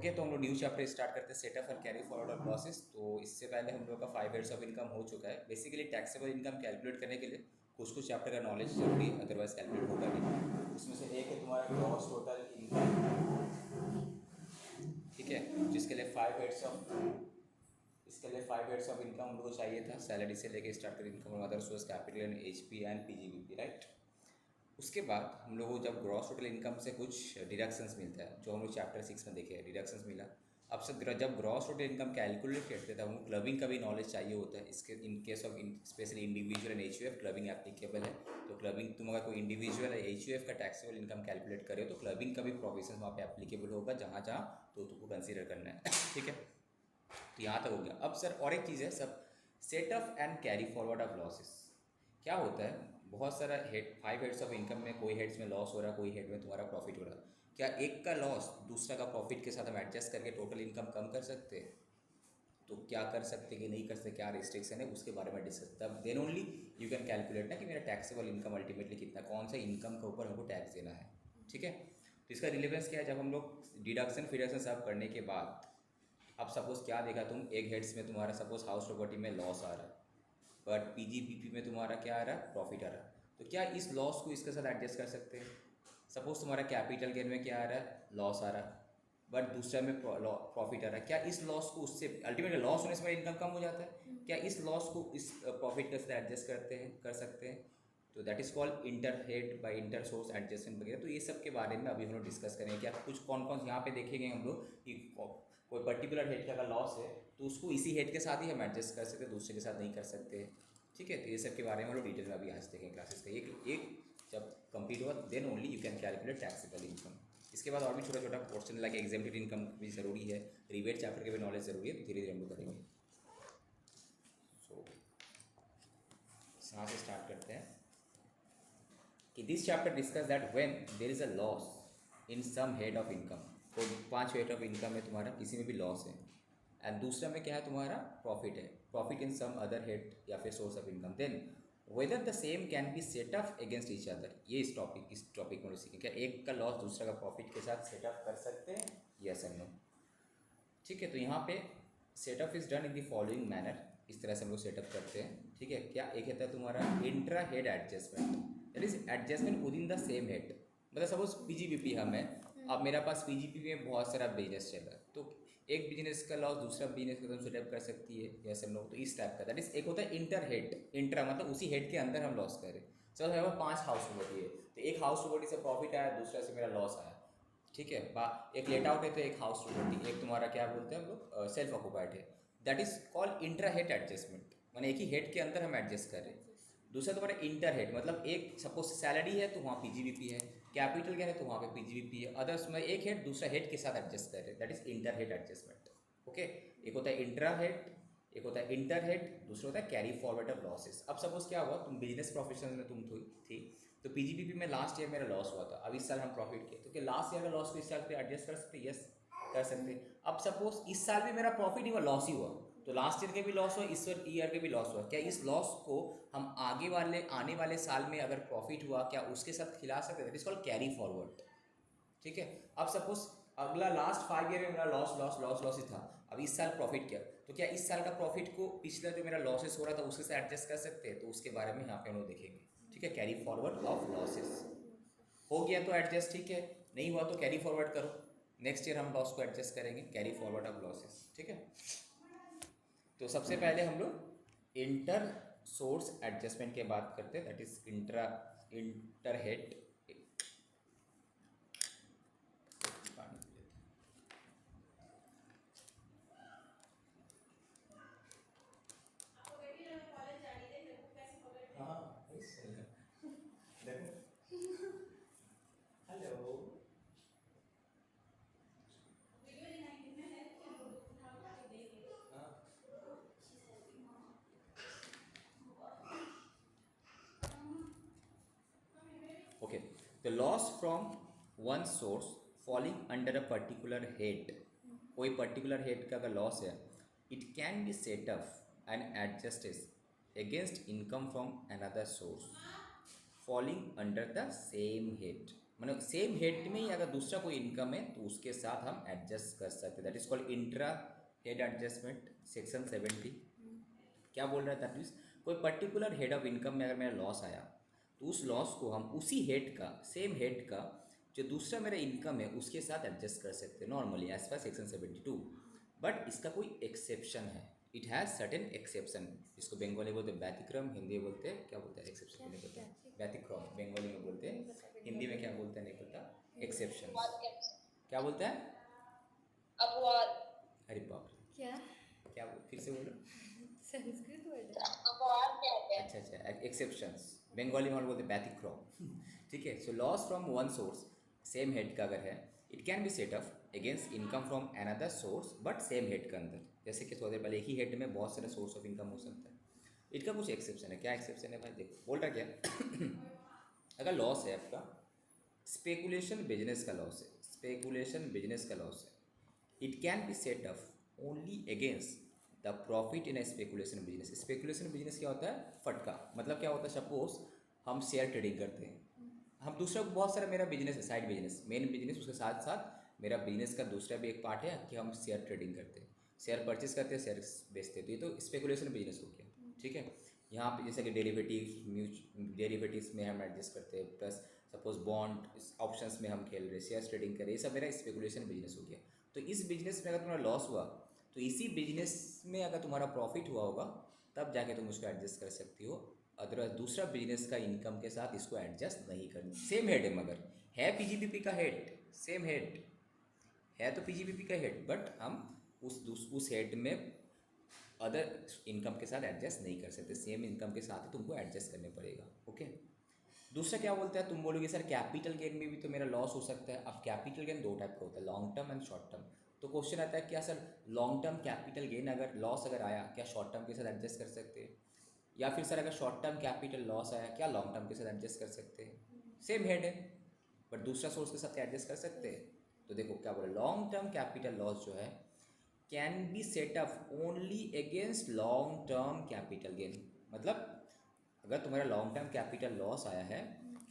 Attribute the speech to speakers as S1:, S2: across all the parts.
S1: Okay, तो हम लोग न्यू चैप्टर स्टार्ट करते हैं, setup and carry forward of losses. तो इससे पहले हम लोग का 5 ईयर्स ऑफ इनकम हो चुका है। बेसिकली टैक्सेबल इनकम कैलकुलेट करने के लिए कुछ कुछ चैप्टर का नॉलेज जरूरी है, अदरवाइज कैलकुलेट होगा नहीं। उसमें से एक है तुम्हारा ग्रॉस टोटल इनकम, ठीक है, जिसके लिए 5 ईयर्स ऑफ इसके लिए 5 ईयर्स ऑफ इनकम हम लोग को चाहिए था, सैलरी से लेके स्टार्ट कर इनकम और other source capital and HP and PGBP, right. उसके बाद हम लोग को जब ग्रॉस टोटल इनकम से कुछ डिडक्शंस मिलता है, जो हम लोग चैप्टर 6 में देखे हैं, डिडक्शंस मिला। अब से जब ग्रॉस टोटल इनकम कैलकुलेट करते थे, हमको क्लबिंग का भी नॉलेज चाहिए होता है। इसके in case of specially individual and HUF clubbing applicable है। तो क्लबिंग तुम अगर कोई इंडिविजुअल या एचयूएफ का टैक्सेबल इनकम कैलकुलेट करे तो क्लबिंग का भी प्रोविजन वहाँ पे एप्लीकेबल होगा, जहाँ जहाँ तो तुमको कंसिडर करना है, ठीक है। तो यहाँ तक हो गया। अब सर और एक चीज़ है सब, set of and carry forward of losses. क्या होता है, बहुत सारा हेड 5 हेड्स ऑफ इनकम में कोई हेड्स में लॉस हो रहा है, कोई हेड में तुम्हारा प्रॉफिट हो रहा है। क्या एक का लॉस दूसरा का प्रॉफिट के साथ हम एडजस्ट करके टोटल इनकम कम कर सकते हैं? तो क्या कर सकते कि नहीं कर सकते, क्या रिस्ट्रिक्शन है, उसके बारे में डिस्कस, तब then only you can calculate ना कि मेरा टैक्सेबल इनकम अल्टीमेटली कितना, कौन सा इनकम के ऊपर हमको टैक्स देना है, ठीक है। तो इसका रिलेवेंस क्या है, जब हम लोग डिडक्शन फिडक्शन सब करने के बाद, अब सपोज क्या देखा तुम, एक हेड्स में तुम्हारा सपोज हाउस प्रॉपर्टी में लॉस आ रहा है, बट पीजीपीपी में तुम्हारा क्या आ रहा है, प्रॉफिट आ रहा है। तो क्या इस लॉस को इसके साथ एडजस्ट कर सकते हैं? सपोज तुम्हारा कैपिटल गेन में क्या आ रहा है, लॉस आ रहा है, बट दूसरा में प्रॉफिट आ रहा है। क्या इस लॉस को उससे अल्टीमेटली लॉस होने से मेरा इनकम कम हो जाता है? क्या इस लॉस को इस प्रॉफिट के साथ एडजस्ट करते हैं, कर सकते हैं? तो that is called inter head by inter source adjustment वगैरह। तो ये सब के बारे में अभी हम लोग डिस्कस करेंगे। क्या कुछ कौन कौन यहाँ पे देखेंगे हम लोग कि कोई पर्टिकुलर हेड का अगर लॉस है तो उसको इसी हेड के साथ ही हम एडजस्ट कर सकते हैं, दूसरे के साथ नहीं कर सकते, ठीक है। तो ये सब के बारे में हम लोग डिटेल में अभी आज देखेंगे क्लासेस का। एक जब कंप्लीट होगा then only you can calculate taxable income. इसके बाद और भी छोटा छोटा क्वेश्चन लाइक एग्जेम्प्टेड इनकम भी ज़रूरी है, रिबेट चैप्टर के भी नॉलेज ज़रूरी है, तो धीरे धीरे हम लोग करेंगे। सो यहाँ से स्टार्ट करते हैं कि this chapter discuss that when there is a loss in some head of income. तो 5 हेड ऑफ इनकम में तुम्हारा किसी में भी लॉस है, एंड दूसरा में क्या है, तुम्हारा प्रॉफिट है, profit in some other head या फिर source of income, then whether the same can be set up against each other. ये इस टॉपिक में सीखें, क्या एक का लॉस दूसरा का प्रॉफिट के साथ सेटअप कर सकते हैं, यस एंड नो, ठीक है। तो यहाँ पे setup is done in the following manner, इस तरह से हम लोग सेटअप करते हैं, ठीक है। क्या एक होता है तुम्हारा intra head adjustment, that is adjustment with in the same head. मतलब सपोज पीजीबीपी हम है, अब मेरा पास पीजीबीपी में बहुत सारा बिजनेस चल रहा है, तो एक बिजनेस का लॉस दूसरा बिजनेस का तुम सेटअप कर सकती है, जैसे हम लोग, तो इस टाइप का दैट इज एक होता है इंटर हेड, इंट्रा मतलब उसी हेड के अंदर हम लॉस करें। सपोज मेरे पास 5 हाउस प्रॉपर्टी है, तो एक हाउस प्रॉपर्टी से प्रॉफिट आया, दूसरा से मेरा लॉस आया, ठीक है। एक लेट आउट है तो एक हाउस प्रॉपर्टी, एक तुम्हारा क्या बोलते हैं हम लोग सेल्फ ऑक्यूपाइड है, that is called intra head adjustment, मैंने एक ही हेड के अंदर हम एडजस्ट कर रहे हैं। दूसरा तुम्हारा इंटर हेड, मतलब एक सपोज सैलरी है तो वहाँ पीजीबीपी है, कैपिटल क्या है तो वहाँ पे पीजीबीपी है, अदर्स में एक हेड दूसरा हेड के साथ एडजस्ट कर रहे हैं, that is inter head adjustment, okay. एक होता है इंट्रा हेड, एक होता है इंटर हेड, दूसरा होता है कैरी फॉरवर्ड ऑफ लॉसेस। अब सपोज क्या हुआ, तुम बिजनेस प्रोफेशन में तुम थी, तो पीजीबीपी में लास्ट ईयर मेरा लॉस हुआ था, अब इस साल हम प्रॉफिट किए, तो क्या लास्ट ईयर का लॉस को इस साल पे एडजस्ट कर सकते? यस, कर सकते। अब सपोज इस साल भी मेरा प्रॉफिट ही हुआ, लॉस ही हुआ, तो लास्ट ईयर के भी लॉस हुआ, इस ईयर के भी लॉस हुआ, क्या इस लॉस को हम आने वाले साल में अगर प्रॉफिट हुआ क्या उसके साथ खिला सकते हैं? That is called carry forward, ठीक है। अब सपोज अगला लास्ट 5 ईयर में मेरा लॉस लॉस लॉस लॉस ही था, अब इस साल प्रॉफिट किया, तो क्या इस साल का प्रॉफिट को पिछला जो मेरा लॉसेस हो रहा था उसके साथ एडजस्ट कर सकते हैं? तो उसके बारे में यहाँ पे हम लोग देखेंगे, ठीक है। कैरी फॉरवर्ड ऑफ लॉसेस हो गया तो एडजस्ट, ठीक है, नहीं हुआ तो कैरी फॉरवर्ड करो, नेक्स्ट ईयर हम लॉस को एडजस्ट करेंगे, कैरी फॉरवर्ड ऑफ लॉसेस, ठीक है। तो सबसे पहले हम लोग इंटर सोर्स एडजस्टमेंट की बात करते हैं, that is inter head. Hello, okay, the loss from one source falling under a particular head, कोई पर्टिकुलर हेड का अगर लॉस है, it can be set up and adjusted against income from another source falling under the same head, मतलब same head में ही अगर दूसरा कोई income है तो उसके साथ हम एडजस्ट कर सकते हैं। That is called intra head adjustment, section 70। क्या बोल रहा है? दैट मीन्स कोई पर्टिकुलर हेड ऑफ इनकम में अगर मेरा लॉस आया तो उस लॉस को हम उसी हेड का, सेम हेड का जो दूसरा मेरा इनकम है उसके साथ एडजस्ट कर सकते हैं normally as per section 72। But इसका कोई एक्सेप्शन है, इट हैज़ सर्टेन एक्सेप्शन। इसको बंगाली बोलते हैं व्यतिक्रम, हिंदी में बोलते हैं क्या बोलते हैं एक्सेप्शन को नहीं पता, व्यतिक्रम बंगाली में बोलते हैं, हिंदी में क्या बोलते हैं नहीं पता, एक्सेप्शन क्या बोलते हैं,
S2: अपवाद।
S1: अरे बाप रे,
S2: क्या
S1: क्या फिर से बोलो।
S2: संस्कृत वर्ड है। अपवाद क्या है?
S1: अच्छा अच्छा, एक्सेप्शंस बंगाली में हम बोलते हैं व्यतिक्रम। ठीक है, so loss from one source, same head का अगर है, it can be set up against income from another source but same head के अंदर। जैसे कि थोड़ी देर पहले एक ही हेड में बहुत सारे सोर्स ऑफ इनकम हो सकता है। इनका कुछ एक्सेप्शन है। क्या एक्सेप्शन है भाई? देखो बोल रहा क्या अगर लॉस है आपका, स्पेकुलेशन बिजनेस का लॉस है, स्पेकुलेशन बिजनेस का लॉस है, it can be set up only against the profit in A speculation business. Speculation business क्या होता है? फटका। मतलब क्या होता है? सपोज हम शेयर ट्रेडिंग करते हैं, हम दूसरा बहुत सारा मेरा बिजनेस है, साइड बिजनेस, मेन बिजनेस, उसके साथ साथ मेरा बिजनेस का दूसरा भी एक पार्ट है कि हम शेयर ट्रेडिंग करते हैं, शेयर परचेस करते हैं, शेयर बेचते हैं, तो ये तो स्पेकुलेशन बिजनेस हो गया। ठीक है, यहाँ पे जैसे कि डेरिवेटिव्स में हम एडजस्ट करते हैं, प्लस सपोज बॉन्ड ऑप्शंस में हम खेल रहे हैं, शेयर ट्रेडिंग कर रहे हैं, ये सब मेरा स्पेकुलेशन बिजनेस हो गया। तो इस बिजनेस में अगर तुम्हारा लॉस हुआ तो इसी बिजनेस में अगर तुम्हारा प्रॉफिट हुआ होगा तब जाके तुम उसको एडजस्ट कर सकती हो, अदरवाइज दूसरा बिजनेस का इनकम के साथ इसको एडजस्ट नहीं करना। सेम हेड है, मगर है पीजीबीपी का हेड, सेम हेड है तो पीजीबीपी का हेड, बट हम उस हेड में अदर इनकम के साथ एडजस्ट नहीं कर सकते, सेम इनकम के साथ ही तुमको एडजस्ट करने पड़ेगा। ओके, दूसरा क्या बोलता है, तुम बोलोगे सर कैपिटल गेन में भी तो मेरा लॉस हो सकता है। अब कैपिटल गेन दो टाइप का होता है, long term and short term. तो क्वेश्चन आता है क्या sir long term capital gain अगर लॉस अगर आया क्या शॉर्ट टर्म के साथ एडजस्ट कर सकते हैं, या फिर सर अगर शॉर्ट टर्म कैपिटल लॉस आया क्या लॉन्ग टर्म के साथ एडजस्ट कर सकते हैं? सेम हेड है बट दूसरा सोर्स के साथ एडजस्ट कर सकते हैं। तो देखो क्या बोला, लॉन्ग टर्म कैपिटल लॉस जो है can be set up only against long term capital gain. मतलब अगर तुम्हारा लॉन्ग टर्म कैपिटल लॉस आया है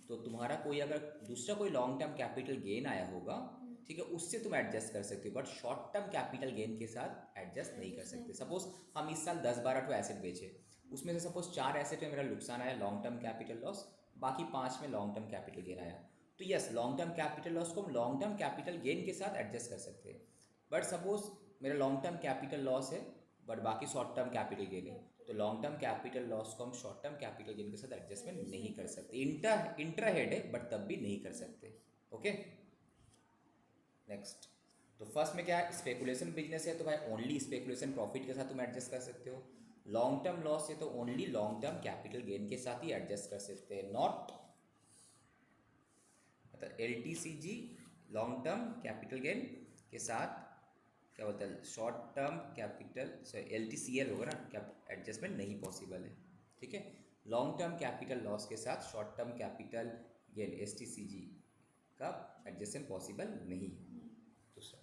S1: तो तुम्हारा कोई अगर दूसरा कोई लॉन्ग टर्म कैपिटल गेन आया होगा, ठीक है, उससे तुम एडजस्ट कर सकते हो, but short term capital gain के साथ एडजस्ट नहीं कर सकते। सपोज हम इस साल 10-12 ठो एसेट बेचे, उसमें से सपोज 4 एसेट में मेरा नुकसान आया लॉन्ग टर्म कैपिटल लॉस, बाकी 5 में लॉन्ग टर्म कैपिटल गेन आया, तो yes long term capital loss को हम लॉन्ग टर्म कैपिटल गेन के साथ एडजस्ट कर सकते हैं। बट सपोज मेरा लॉन्ग टर्म कैपिटल लॉस है बट बाकी शॉर्ट टर्म कैपिटल गेन है, तो लॉन्ग टर्म कैपिटल लॉस को हम शॉर्ट टर्म कैपिटल गेन के साथ एडजस्टमेंट नहीं कर सकते। इंट्रा हेड है बट तब भी नहीं कर सकते। Okay, next. तो फर्स्ट में क्या है, स्पेकुलेशन बिजनेस है तो भाई ओनली स्पेकुलेशन प्रॉफिट के साथ तुम एडजस्ट कर सकते हो। लॉन्ग टर्म लॉस है तो only long term capital gain के साथ ही एडजस्ट कर सकते हैं, नॉट मतलब LTCG long term capital gain के साथ क्या होता है short term capital, sorry LTCL होगा ना, क्या एडजस्टमेंट नहीं पॉसिबल है। ठीक है, लॉन्ग टर्म कैपिटल लॉस के साथ short term capital gain STCG का एडजस्टमेंट पॉसिबल नहीं है। दूसरा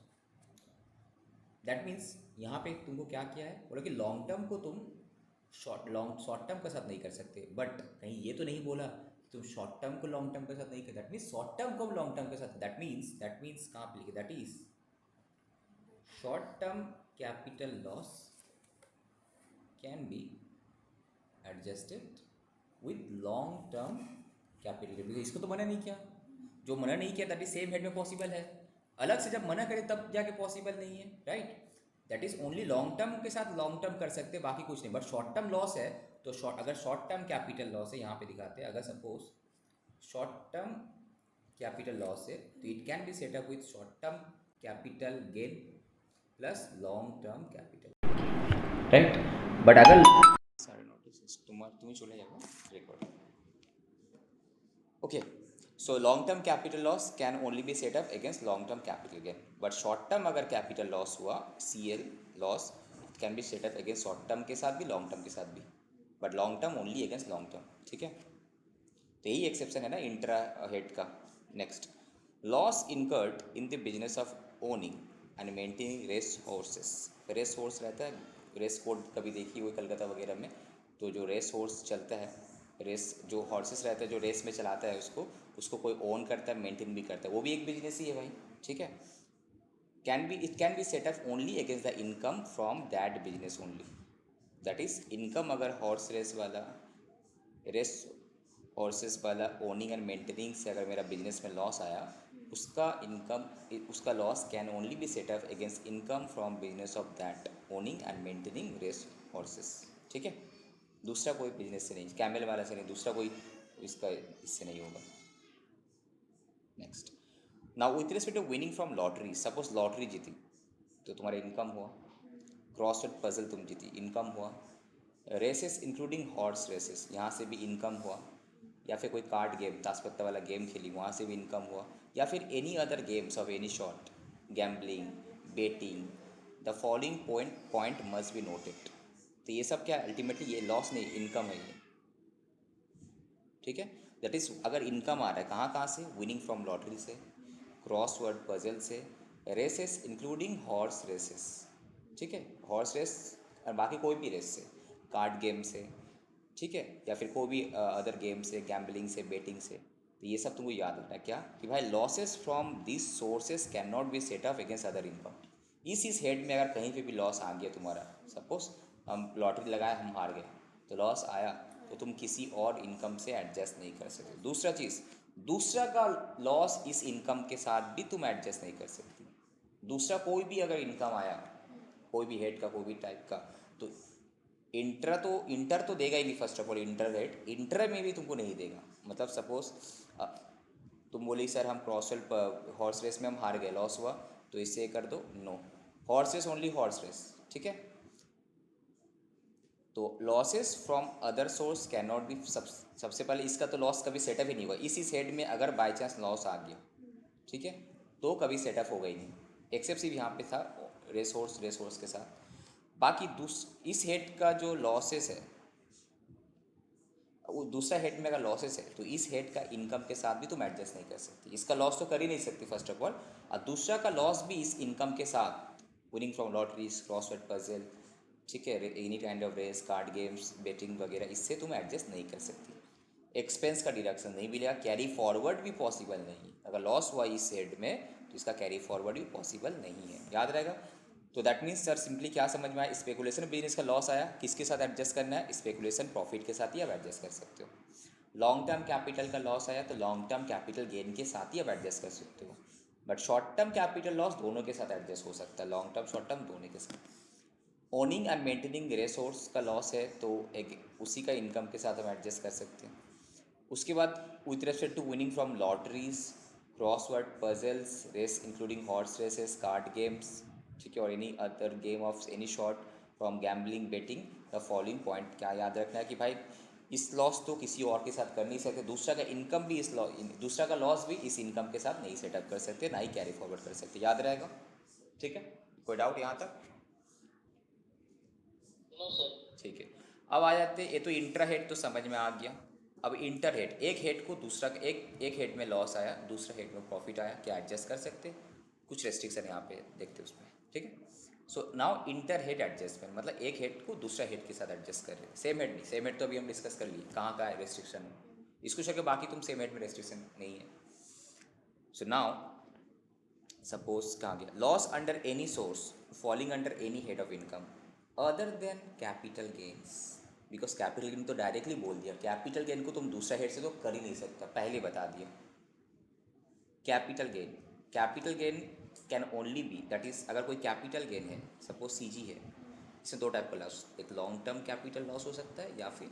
S1: दैट मीन्स यहाँ पे तुमको क्या किया है, बोला कि लॉन्ग टर्म को तुम शॉर्ट टर्म के साथ नहीं कर सकते, बट कहीं ये तो नहीं बोला कि तुम शॉर्ट टर्म को लॉन्ग टर्म के साथ नहीं कर, दैट मीन्स शॉर्ट टर्म को लॉन्ग टर्म के साथ, दैट मीन्स कहाँ पे लिखे, that is short term capital loss can be adjusted with long term capital gain। इसको तो मना नहीं किया, जो मना नहीं किया दैट इज सेम हेड में पॉसिबल है, अलग से जब मना करे तब जाके पॉसिबल नहीं है, right. That is only long term के साथ लॉन्ग टर्म कर सकते हैं, बाकी कुछ नहीं। बट शॉर्ट टर्म लॉस है तो अगर शॉर्ट टर्म कैपिटल लॉस है, यहाँ पे दिखाते हैं, अगर suppose short term capital loss है तो it can be set up with short term capital gain plus long term capital, right. But अगर सारे नोटिस तुम्हें चले जाएगा record. Okay, so long term capital loss can only be set up against long term capital gain, but short term अगर capital loss हुआ CL loss can be set up against short term के साथ भी long term के साथ भी, but long term only against long term. ठीक है, तो यही एक्सेप्शन है ना इंट्रा हेड का। Next, loss incurred in the business of owning and maintaining race horses. Race horse रहता है, रेस कोर्ट कभी देखी हुई कलकत्ता वगैरह में, तो जो रेस हॉर्स चलता है, रेस जो हॉर्सेस रहता है जो रेस में चलाता है उसको, उसको कोई ओन करता है, मेंटेन भी करता है, वो भी एक बिजनेस ही है भाई, ठीक है। It can be set up only against the income from that business only. That is income अगर हॉर्स रेस हॉर्सेस वाला ओनिंग एंड मेंटेनिंग से अगर मेरा बिजनेस में लॉस आया, उसका loss can only be set up against income from business of that owning and maintaining race horses, ठीक है। दूसरा कोई बिजनेस से नहीं, कैमल वाला से नहीं, दूसरा कोई इसका इससे नहीं होगा। Next, now with respect to winning from lottery, suppose lottery जीती तो तुम्हारा इनकम हुआ, क्रॉसवर्ड पजल तुम जीती, इनकम हुआ, रेसेस इंक्लूडिंग हॉर्स रेसेस, यहाँ से भी इनकम हुआ, या फिर कोई कार्ड गेम ताश पत्ता वाला गेम खेली, वहाँ से भी इनकम हुआ, या फिर any other games of any short, gambling, betting, the following point must be noted. तो ये सब क्या अल्टीमेटली ये लॉस नहीं, इनकम है ये, ठीक है। दैट इज़ अगर इनकम आ रहा है कहाँ कहाँ से, विनिंग फ्रॉम लॉटरी से, क्रॉसवर्ड पजल से, रेसेस इंक्लूडिंग हॉर्स रेसेस, ठीक है, हॉर्स रेस और बाकी कोई भी रेस से, कार्ड गेम से, ठीक है, या फिर कोई भी अदर गेम से, गैम्बलिंग से, बेटिंग से। तो ये सब तुमको याद रखना है क्या, कि भाई losses from this sources can not be set up against other income. इस हेड में अगर कहीं पे भी लॉस आ गया तुम्हारा, सपोज हम लॉटरी लगाए, हम हार गए, तो लॉस आया, तो तुम किसी और इनकम से एडजस्ट नहीं कर सकते। दूसरा चीज़, दूसरा का लॉस इस इनकम के साथ भी तुम एडजस्ट नहीं कर सकती। दूसरा कोई भी अगर इनकम आया, कोई भी हेड का, कोई भी टाइप का, तो इंटर तो देगा ही नहीं। First of all inter rate inter में भी तुमको नहीं देगा। मतलब सपोज तुम बोली सर हम क्रॉसवर्ड हॉर्स रेस में हम हार गए, लॉस हुआ, तो इससे ये कर दो, no, horse race only horse race, ठीक है। तो losses from other source can not be, सबसे पहले इसका तो लॉस कभी सेटअप ही नहीं हुआ। इसी सेट में अगर बाई चांस लॉस आ गया, ठीक है, तो कभी सेटअप होगा ही नहीं। एक्सेप्ट सिर्फ यहाँ पे था रेस हॉर्स के साथ। बाकी इस हेड का जो लॉसेस है, वो दूसरा हेड में अगर लॉसेस है, तो इस हेड का इनकम के साथ भी तुम एडजस्ट नहीं कर सकती। इसका लॉस तो कर ही नहीं सकती फर्स्ट ऑफ ऑल, और दूसरा का लॉस भी इस इनकम के साथ, winning from lotteries, crossword puzzle, ठीक है, any kind of race, card games, betting वगैरह, इससे तुम एडजस्ट नहीं कर सकती। एक्सपेंस का डिडक्शन नहीं मिलेगा, कैरी फॉरवर्ड भी पॉसिबल नहीं। अगर लॉस हुआ इस हेड में, तो इसका कैरी फॉरवर्ड भी पॉसिबल नहीं है, याद रहेगा। तो दैट मीन्स सर सिंपली क्या समझ में आया, स्पेकुलेशन बिजनेस का लॉस आया, किसके साथ एडजस्ट करना है, स्पेकुलेशन प्रॉफिट के साथ ही आप एडजस्ट कर सकते हो। लॉन्ग टर्म कैपिटल का लॉस आया, तो लॉन्ग टर्म कैपिटल गेन के साथ ही आप एडजस्ट कर सकते हो। But short term capital loss दोनों के साथ एडजस्ट हो सकता है, लॉन्ग टर्म शॉर्ट टर्म दोनों के साथ। ओनिंग एंड मेंटेनिंग रिसोर्स का लॉस है, तो एक उसी का इनकम के साथ हम एडजस्ट कर सकते हैं। उसके बाद with respect to winning from lotteries, crossword puzzles, race including horse races, card games, ठीक है, और any other game of any sort, from gambling, betting, the following point क्या याद रखना है, कि भाई इस लॉस तो किसी और के साथ कर नहीं सकते, दूसरा का इनकम भी दूसरा का लॉस भी इस इनकम के साथ नहीं सेटअप कर सकते, ना ही कैरी फॉरवर्ड कर सकते, याद रहेगा, ठीक है। कोई डाउट यहाँ तक?
S2: No sir.
S1: ठीक है, अब आ जाते हैं, ये तो इंट्रा हेड तो समझ में आ गया। अब इंटर हेड, एक हेड को दूसरा एक हेड में लॉस आया, दूसरा हेड में प्रॉफिट आया, क्या एडजस्ट कर सकते हैं? कुछ रेस्ट्रिक्शन यहाँ पे देखते हैं उसमें, ठीक है। So now inter head adjustment, मतलब एक हेड को दूसरा हेड के साथ एडजस्ट कर रहे हैं, सेम हेड नहीं, सेम हेड तो अभी हम डिस्कस कर लिए कहाँ का रेस्ट्रिक्शन है, इसको छोड़ के बाकी तुम सेम हेड में रेस्ट्रिक्शन नहीं है। सो नाउ सपोज कहाँ गया, loss under any source falling under any head of income other than capital gains. Because capital gain तो डायरेक्टली बोल दिया, कैपिटल गेन को तुम दूसरा हेड से तो कर ही नहीं सकता, पहले बता दिया। Capital gain can only be, that is अगर कोई कैपिटल गेन है, सपोज सीजी है, इसमें दो टाइप का लॉस, एक लॉन्ग टर्म कैपिटल लॉस हो सकता है या फिर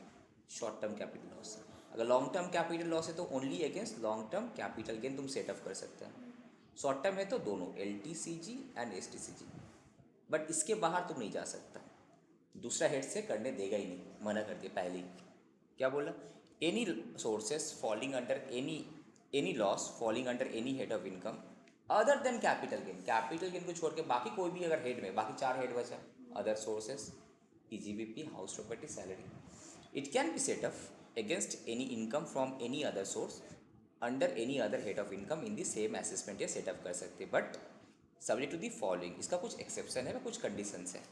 S1: शॉर्ट टर्म कैपिटल लॉस। अगर लॉन्ग टर्म कैपिटल लॉस है तो only against long term capital gain तुम सेटअप कर सकते हैं। शॉर्ट टर्म है तो दोनों LTCG एंड STCG, बट इसके बाहर तुम नहीं जा सकता, दूसरा हेड से करने देगा ही नहीं, मना कर दिया पहले ही। क्या बोला, any sources falling under any loss falling under any head of income other than capital gain, capital gain को छोड़ के बाकी कोई भी अगर हेड में, बाकी 4 हेड बचा, other sources, EGBP, house property, salary, it can be set up against any income from any other source under any other head of income in the same assessment, ये सेटअप कर सकते, but subject to the following, इसका कुछ exception है, कुछ conditions है।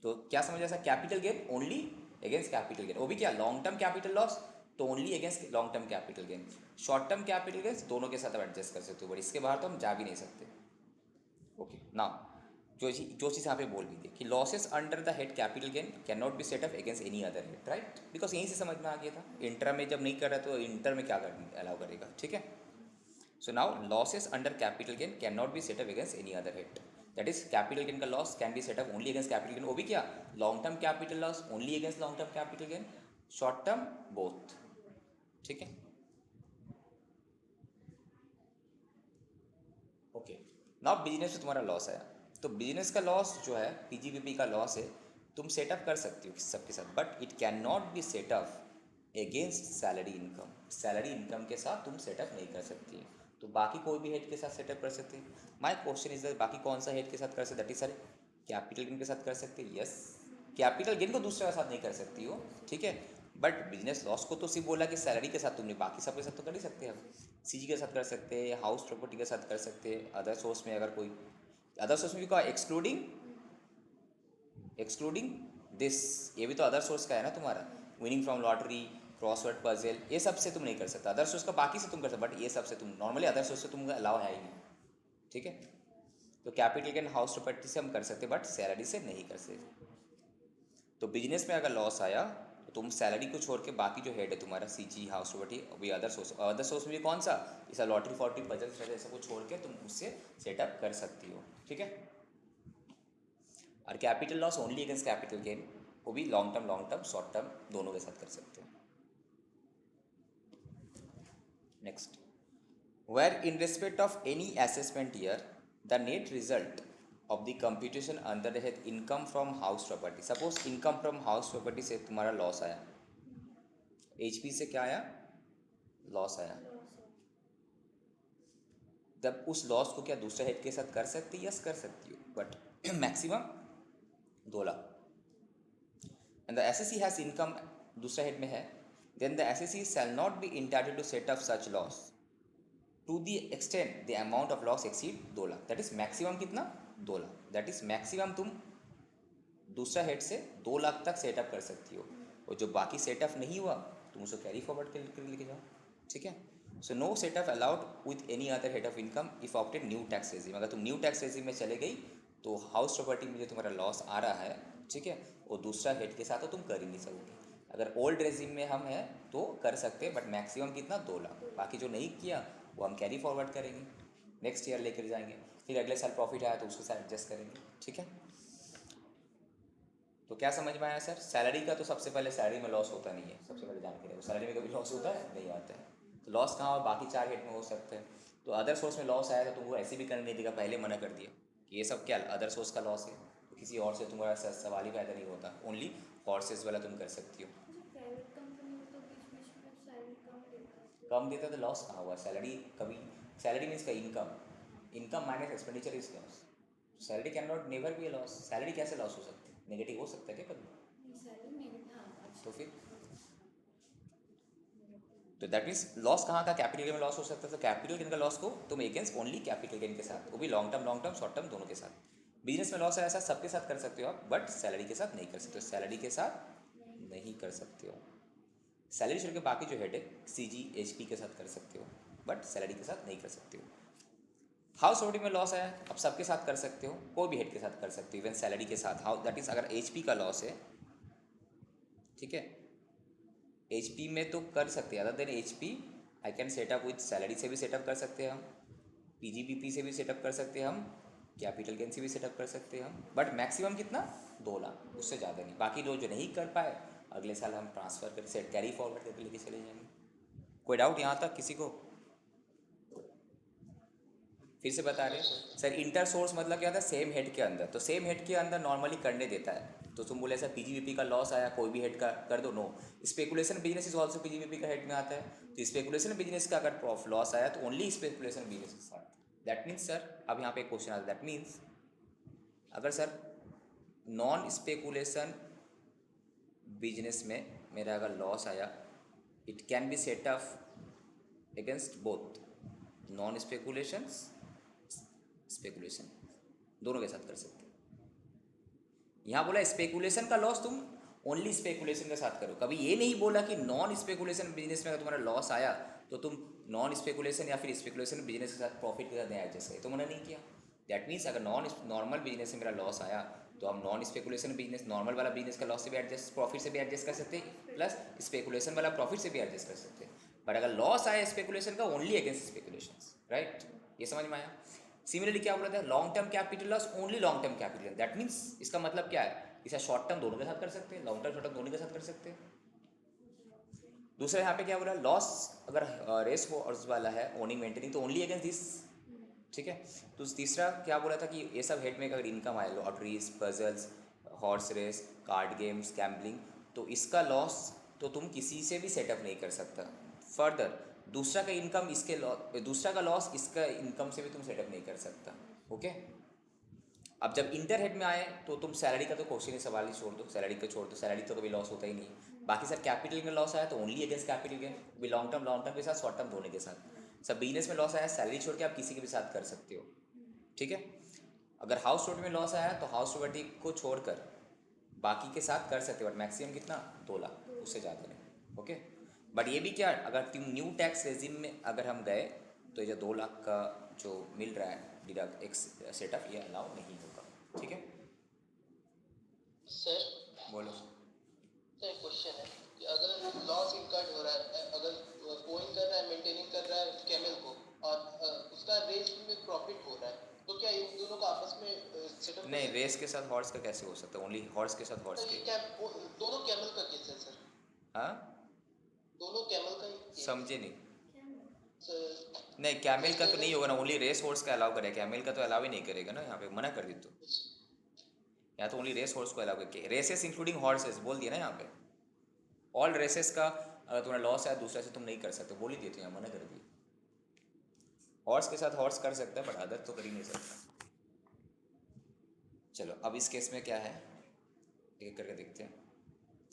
S1: तो क्या समझ ऐसा, capital gain only against capital gain, वो भी क्या, लॉन्ग टर्म कैपिटल लॉस तो only against long term capital gain. Short term capital gain दोनों के साथ आप एडजस्ट कर सकते हो, बट इसके बाहर तो हम जा भी नहीं सकते। ओके नाउ जो चीज़ यहाँ पे बोल भी थी कि losses under the head capital gain can not be set up against any other head, right, because यहीं से समझ में आ गया था। इंटर में जब नहीं कर रहा तो इंटर में क्या कर अलाउ करेगा, ठीक है। So now losses under capital gain can not be set up against any other head, that is capital gain का loss can be set up only against capital gain, वो भी क्या, long term capital loss only against long term capital gain, short term both, ठीक है। Okay now business में तुम्हारा loss आया, तो बिजनेस का लॉस जो है पीजीबीपी का लॉस है, तुम सेटअप कर सकती हो सबके साथ, but it can not be set up against salary income, salary income के साथ तुम सेटअप नहीं कर सकती है। तो बाकी कोई भी हेड के साथ सेटअप कर सकते हैं। माई क्वेश्चन इज दैट बाकी कौन सा हेड के साथ कर सकते, that is sir capital gain के साथ कर सकते हैं, यस। कैपिटल गेन को दूसरे के साथ नहीं कर सकती हो, ठीक है, बट बिजनेस लॉस को तो सिर्फ बोला कि सैलरी के साथ तुमने, बाकी सब के साथ तो कर ही सकते हैं। सीजी के साथ कर सकते हैं, हाउस प्रॉपर्टी के साथ कर सकते हैं, अदर सोर्स में अगर कोई अदर सोर्स में भी कहा एक्सक्लूडिंग एक्सक्लूडिंग दिस, ये भी तो अदर सोर्स का है ना तुम्हारा, winning from lottery, crossword puzzle, ये सब से तुम नहीं कर सकते। अदर सोर्स का बाकी से तुम कर सकते, बट ये सब से तुम नॉर्मली अदर सोर्स से तुम अलाउ है ही नहीं, ठीक है। तो कैपिटल गेन हाउस प्रॉपर्टी से हम कर सकते, बट सैलरी से नहीं कर सकते। तो बिजनेस में अगर लॉस आया तो तुम सैलरी को छोड़ के बाकी जो हेड है तुम्हारा सीजी हाउस प्रॉपर्टी, अभी अदर सोर्स में भी कौन सा, जैसा लॉटरी फॉटरी पजल ऐसा को छोड़ के तुम उससे सेटअप कर सकती हो, ठीक है। और capital loss only against capital gain, वो भी लॉन्ग टर्म शॉर्ट टर्म दोनों के साथ कर सकते हो। Next, where in respect of any assessment year the net result of the computation under the head income from house property, suppose income from house property से तुम्हारा लॉस आया, HP से क्या आया, लॉस आया, तब उस लॉस को क्या दूसरे हेड के साथ कर सकती है, यस कर सकती हो, but maximum 2 lakh. And the assessee has income दूसरा हेड में है, then the assessee shall not be entitled to set up such loss to the extent the amount of loss exceed 2 lakh, that is maximum कितना, 2 lakh, that is maximum तुम दूसरा head से 2 लाख तक setup कर सकती हो, और जो बाकी सेटअप नहीं हुआ तुम उसको कैरी फॉरवर्ड कर लेके जाओ, ठीक है। So no setup allowed with any other head of income if opted new tax regime, अगर तुम न्यू टैक्स रेजिम में चले गई तो हाउस प्रॉपर्टी में जो तुम्हारा लॉस आ रहा है, ठीक है, वो दूसरा हेड के साथ तो तुम कर ही नहीं सकोगे। अगर ओल्ड रेजिम में हम हैं तो कर सकते हैं, बट मैक्सिमम कितना, 2 लाख, बाकी जो नहीं किया वो हम कैरी फॉरवर्ड करेंगे, नेक्स्ट ईयर लेकर जाएंगे, फिर अगले साल प्रॉफिट आया तो उसके साथ एडजस्ट करेंगे, ठीक है। तो क्या समझ में आया सर, सैलरी का तो सबसे पहले सैलरी में लॉस होता नहीं है, सबसे पहले जान के रखो, सैलरी में कभी लॉस होता है, नहीं आता है। तो लॉस कहाँ, और बाकी 4 हेड में हो सकते हैं। तो अदर सोर्स में लॉस आया तो तुमको ऐसे भी करने नहीं देगा, पहले मना कर दिया कि ये सब क्या अदर सोर्स का लॉस है, तो किसी और से तुम्हारा सवाल ही पैदा नहीं होता, ओनली हॉर्सेस वाला तुम कर सकती हो।
S2: प्राइवेट कंपनी में तो बीच बीच में सैलरी कम देता है।
S1: कम देता तो लॉस कहाँ हुआ, सैलरी कभी, सैलरी मीन्स का income, income minus expenditure is loss, salary can not never be A loss, salary कैसे लॉस हो सकती है, नेगेटिव हो सकता है क्या कभी,
S2: नहीं सैलरी नेगेटिव, हाँ अच्छा।
S1: तो फिर तो दैट मीन्स लॉस कहाँ का, कैपिटल गेन में लॉस हो सकता है, तो कैपिटल गेन का लॉस को तुम अगेंस्ट ओनली कैपिटल गेन के साथ, वो भी लॉन्ग टर्म शॉर्ट टर्म दोनों के साथ। बिजनेस में लॉस है ऐसा सबके साथ कर सकते हो आप, बट सैलरी के साथ नहीं कर सकते हो, सैलरी के साथ नहीं कर सकते हो। सैलरी छोड़ के बाकी जो हेड है सीजी एचपी के साथ कर सकते हो, बट सैलरी के साथ नहीं कर सकते हो। हाउस होल्डिंग में लॉस आया, अब सबके साथ कर सकते हो, कोई भी हेड के साथ कर सकते हो, इवन सैलरी के साथ, हाउ दैट इज अगर एचपी का लॉस है, ठीक है, एचपी में तो कर सकते हैं, other than HP I can setup with salary से भी सेटअप कर सकते हैं हम, पीजीबीपी से भी सेटअप कर सकते हैं हम, कैपिटल गेन से भी सेटअप कर सकते हैं हम, बट मैक्सिमम कितना, 2 लाख, उससे ज़्यादा नहीं। बाकी लोग जो नहीं कर पाए अगले साल हम ट्रांसफ़र कर सेट कैरी फॉरवर्ड करके लेके चले जाएंगे। कोई डाउट यहाँ तक किसी को, फिर से बता रहे हैं सर, इंटर सोर्स मतलब क्या था, सेम हेड के अंदर, तो सेम हेड के अंदर नॉर्मली करने देता है, तो तुम बोले सर पीजीबीपी का लॉस आया कोई भी हेड का कर दो, no, speculation business is also PGBP का हेड में आता है, तो स्पेकुलेशन बिजनेस का अगर लॉस आया तो ओनली स्पेकुलेशन बिजनेस के साथ, दैट मीन्स सर, अब यहाँ पे एक क्वेश्चन आता है, दैट मीन्स अगर सर नॉन स्पेकुलेशन बिजनेस में मेरा अगर लॉस आया, it can be set up against both non speculations speculation, दोनों के साथ कर सकते हैं। यहाँ बोला स्पेकुलेशन का लॉस तुम ओनली स्पेकुलेशन के साथ करो। कभी ये नहीं बोला कि नॉन स्पेकुलेशन बिजनेस में अगर तुम्हारा लॉस आया तो तुम नॉन स्पेकुलेशन या फिर स्पेकुलेशन बिजनेस के साथ प्रॉफिट के साथ नहीं एडजस्ट करें, तो मैंने नहीं किया। दैट मीन्स अगर नॉर्मल बिजनेस में मेरा लॉस आया तो हम नॉन स्पेकुलेशन बिजनेस, नॉर्मल वाला बिजनेस का लॉस से भी एडजस्ट, प्रॉफिट से भी एडजस्ट कर सकते हैं, प्लस स्पेकुलेशन वाला प्रॉफिट से भी एडजस्ट कर सकते हैं। बट अगर लॉस आया स्पेकुलेशन का, ओनली अगेंस्ट स्पेकुलेशन, राइट? ये समझ में आया? सिमिलरली क्या बोला था, long term capital loss, only long term capital. That means इसका मतलब क्या है, इसे शॉर्ट टर्म दोनों के साथ कर सकते हैं, लॉन्ग टर्म शॉर्ट टर्म दोनों के साथ कर सकते हैं। दूसरा यहाँ पे क्या बोला, लॉस अगर रेस हॉर्स वाला है ओनिंग मेंटेनिंग, तो ओनली अगेंस्ट दिस, ठीक है। तो तीसरा क्या बोला था कि ये सब हेड में अगर इनकम आए, lotteries, puzzles, horse race, card games, gambling, तो इसका लॉस तो तुम किसी से भी सेटअप नहीं कर सकता। फर्दर दूसरा का इनकम इसके दूसरा का लॉस इसका इनकम से भी तुम सेटअप नहीं कर सकता। ओके, अब जब इंटर हेड में आए तो तुम सैलरी का तो क्वेश्चन ही, सवाल ही छोड़ दो, सैलरी को छोड़ दो, सैलरी तो कभी लॉस होता ही नहीं है। बाकी सर कैपिटल में लॉस आया तो ओनली अगेंस्ट कैपिटल गेन, भी लॉन्ग टर्म के साथ, शॉर्ट टर्म दोनों के साथ। सब बिजनेस में लॉस आया, सैलरी छोड़ के आप किसी के भी साथ कर सकते हो, ठीक है। अगर हाउस प्रोपर्टी में लॉस आया तो हाउस प्रॉपर्टी को छोड़कर बाकी के साथ कर सकते हो, बट मैक्सिमम कितना, 2 लाख, उससे ज़्यादा नहीं। ओके, बट ये भी क्या, अगर तुम न्यू टैक्स रेजिम में अगर हम गए तो ये जो 2 लाख का जो मिल रहा है डिडक्ट एक सेटअप, ये अलाउ नहीं होगा, ठीक है।
S3: सर
S1: बोलो।
S3: सर एक क्वेश्चन है कि अगर लॉस इनकर्ड हो रहा है, अगर ओइंग कर रहा है, मेंटेनिंग कर रहा है कैमल को, और उसका रेस में प्रॉफिट हो रहा है, तो क्या इन दोनों का आपस में सेटअप कर
S1: नहीं,
S3: सकते
S1: रेस
S3: हैं?
S1: के साथ हॉर्स का कैसे हो सकता है, ओनली हॉर्स के साथ हॉर्स
S3: सर ये
S1: के।
S3: क्या दोनों कैमल का केस है सर?
S1: हाँ,
S3: दोनों कैमल का ही केस है
S1: समझे नहीं।
S3: सर।
S1: नहीं, कैमल का तो
S3: जैसे
S1: नहीं होगा ना, ओनली रेस हॉर्स का अलाउ करेगा, कैमल का तो अलाउ ही नहीं करेगा ना, यहाँ पे मना कर दी। तो यहाँ तो ओनली रेस हॉर्स को अलाउ करके, रेसेस इंक्लूडिंग हॉर्सेस बोल दिया ना यहाँ पे। ऑल रेसेस का अगर तुम्हारा लॉस है दूसरा से तुम नहीं कर सकते, बोल ही दिए, तो यहाँ मना कर दिए। हॉर्स के साथ हॉर्स कर सकता है, बट अदर तो कर ही नहीं सकता। चलो अब इस केस में क्या है, एक एक करके देखते हैं।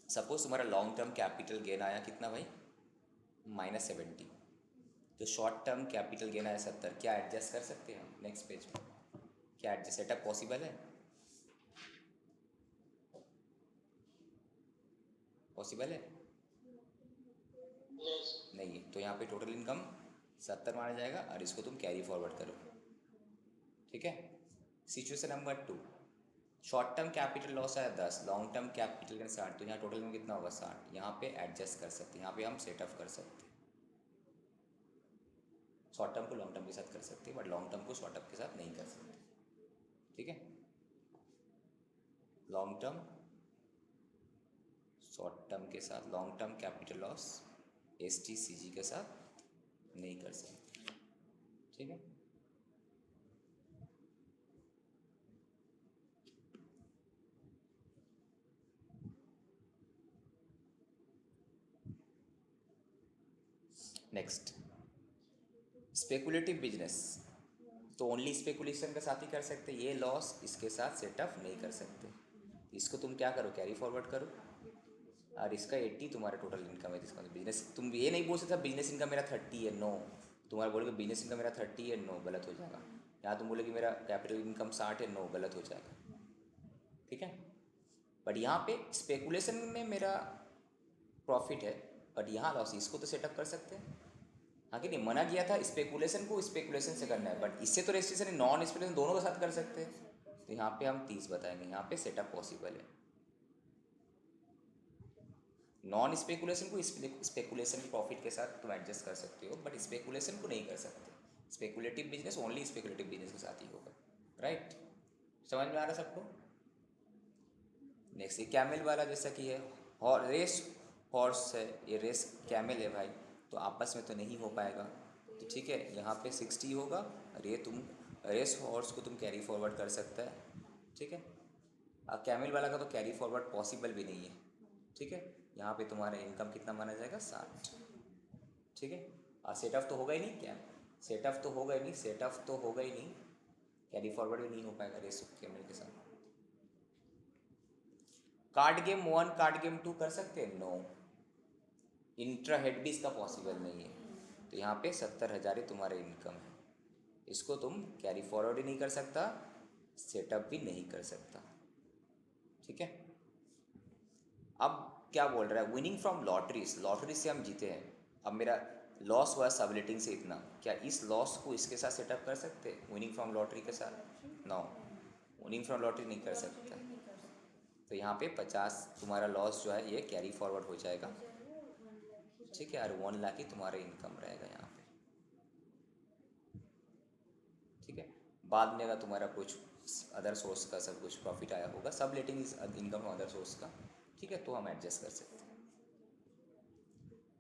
S1: सपोज तुम्हारा लॉन्ग टर्म कैपिटल गेन आया कितना भाई, -70, तो शॉर्ट टर्म कैपिटल गेन आया 70। क्या एडजस्ट कर सकते हैं हम नेक्स्ट पेज में, क्या एडजस्ट सेटअप पॉसिबल है? पॉसिबल है? नहीं है, तो यहाँ पे टोटल इनकम 70 माना जाएगा और इसको तुम कैरी फॉरवर्ड करो, ठीक है। Situation number 2, short term capital loss आया 10, लॉन्ग टर्म कैपिटल गेन 60, तो यहाँ टोटल में कितना होगा 60। यहाँ पे एडजस्ट कर सकते हैं, यहाँ पे हम सेटअप कर सकते हैं। शॉर्ट टर्म को लॉन्ग टर्म के साथ कर सकते हैं, बट लॉन्ग टर्म को शॉर्ट टर्म के साथ नहीं कर सकते, ठीक है। लॉन्ग टर्म शॉर्ट टर्म के साथ, long term capital loss STCG के साथ नहीं कर सकते, ठीक है। नेक्स्ट, स्पेकुलेटिव बिजनेस, तो ओनली स्पेकुलेशन के साथ ही कर सकते, ये लॉस इसके साथ सेटअप नहीं कर सकते। इसको तुम क्या करो, कैरी फॉरवर्ड करो, और इसका 80 तुम्हारा टोटल इनकम है जिसका बिजनेस। तुम ये नहीं बोल सकते बिजनेस इनकम मेरा 30 है, नो। तुम्हारा बोलोगे बिजनेस इनकम मेरा 30 है, नो, गलत हो जाएगा। या तुम बोलोगे मेरा कैपिटल इनकम 60 है, नो, गलत हो जाएगा, ठीक है। बट यहाँ पे स्पेकुलेशन में मेरा प्रॉफिट है, बट यहाँ लॉस, इसको तो सेटअप कर सकते हैं, हाँ कि नहीं। मना किया था स्पेकुलेशन को स्पेकुलेशन से करना है, बट इससे तो रेस्ट्रिक्शन है, नॉन स्पेकुलेशन दोनों के साथ कर सकते हैं। तो यहाँ पे हम 30 बताएंगे, यहाँ पे सेटअप पॉसिबल है। नॉन स्पेकुलेशन को स्पेकुलेशन प्रॉफिट के साथ तुम एडजस्ट कर सकते हो, बट स्पेकुलेशन को नहीं कर सकते। Speculative business only speculative business के साथ ही होगा, राइट? समझ में आ रहा सबको? नेक्स्ट, ये कैमल वाला जैसा कि है, और रेस हॉर्स है, ये रेस कैमल है भाई, तो आपस में तो नहीं हो पाएगा, तो ठीक है, यहाँ पे 60 होगा, और ये तुम रेस हॉर्स को तुम कैरी फॉरवर्ड कर सकता है, ठीक है। अब कैमल वाला का तो कैरी फॉरवर्ड पॉसिबल भी नहीं है, ठीक है। यहाँ पे तुम्हारा इनकम कितना माना जाएगा, 60, ठीक है। और सेटअप तो होगा ही नहीं, क्या सेटअप तो होगा ही नहीं, सेटअप तो होगा ही नहीं, कैरी फॉरवर्ड भी नहीं हो पाएगा रेस कैमल के साथ। कार्ड गेम 1 कार्ड गेम 2 कर सकते हैं, नो। इंट्रा हेड भी इसका पॉसिबल नहीं है, तो यहाँ पे 70,000 ही तुम्हारा इनकम है, इसको तुम कैरी फॉरवर्ड ही नहीं कर सकता, सेटअप भी नहीं कर सकता, ठीक है। अब क्या बोल रहा है, विनिंग फ्रॉम लॉटरीज, लॉटरी से हम जीते हैं। अब मेरा लॉस हुआ सबलेटिंग से इतना, क्या इस लॉस को इसके साथ सेटअप कर सकते हैं विनिंग फ्रॉम लॉटरी के साथ? नो, विनिंग फ्रॉम लॉटरी नहीं कर सकता। तो यहाँ पे 50 तुम्हारा लॉस जो है ये कैरी फॉरवर्ड हो जाएगा, ठीक है, और 1 लाख ही तुम्हारा इनकम रहेगा यहाँ पे, ठीक है। बाद में अगर तुम्हारा कुछ अदर सोर्स का सब कुछ प्रॉफिट आया होगा, सब लेटिंग इज इनकम अदर सोर्स का, ठीक है, तो हम एडजस्ट कर सकते हैं।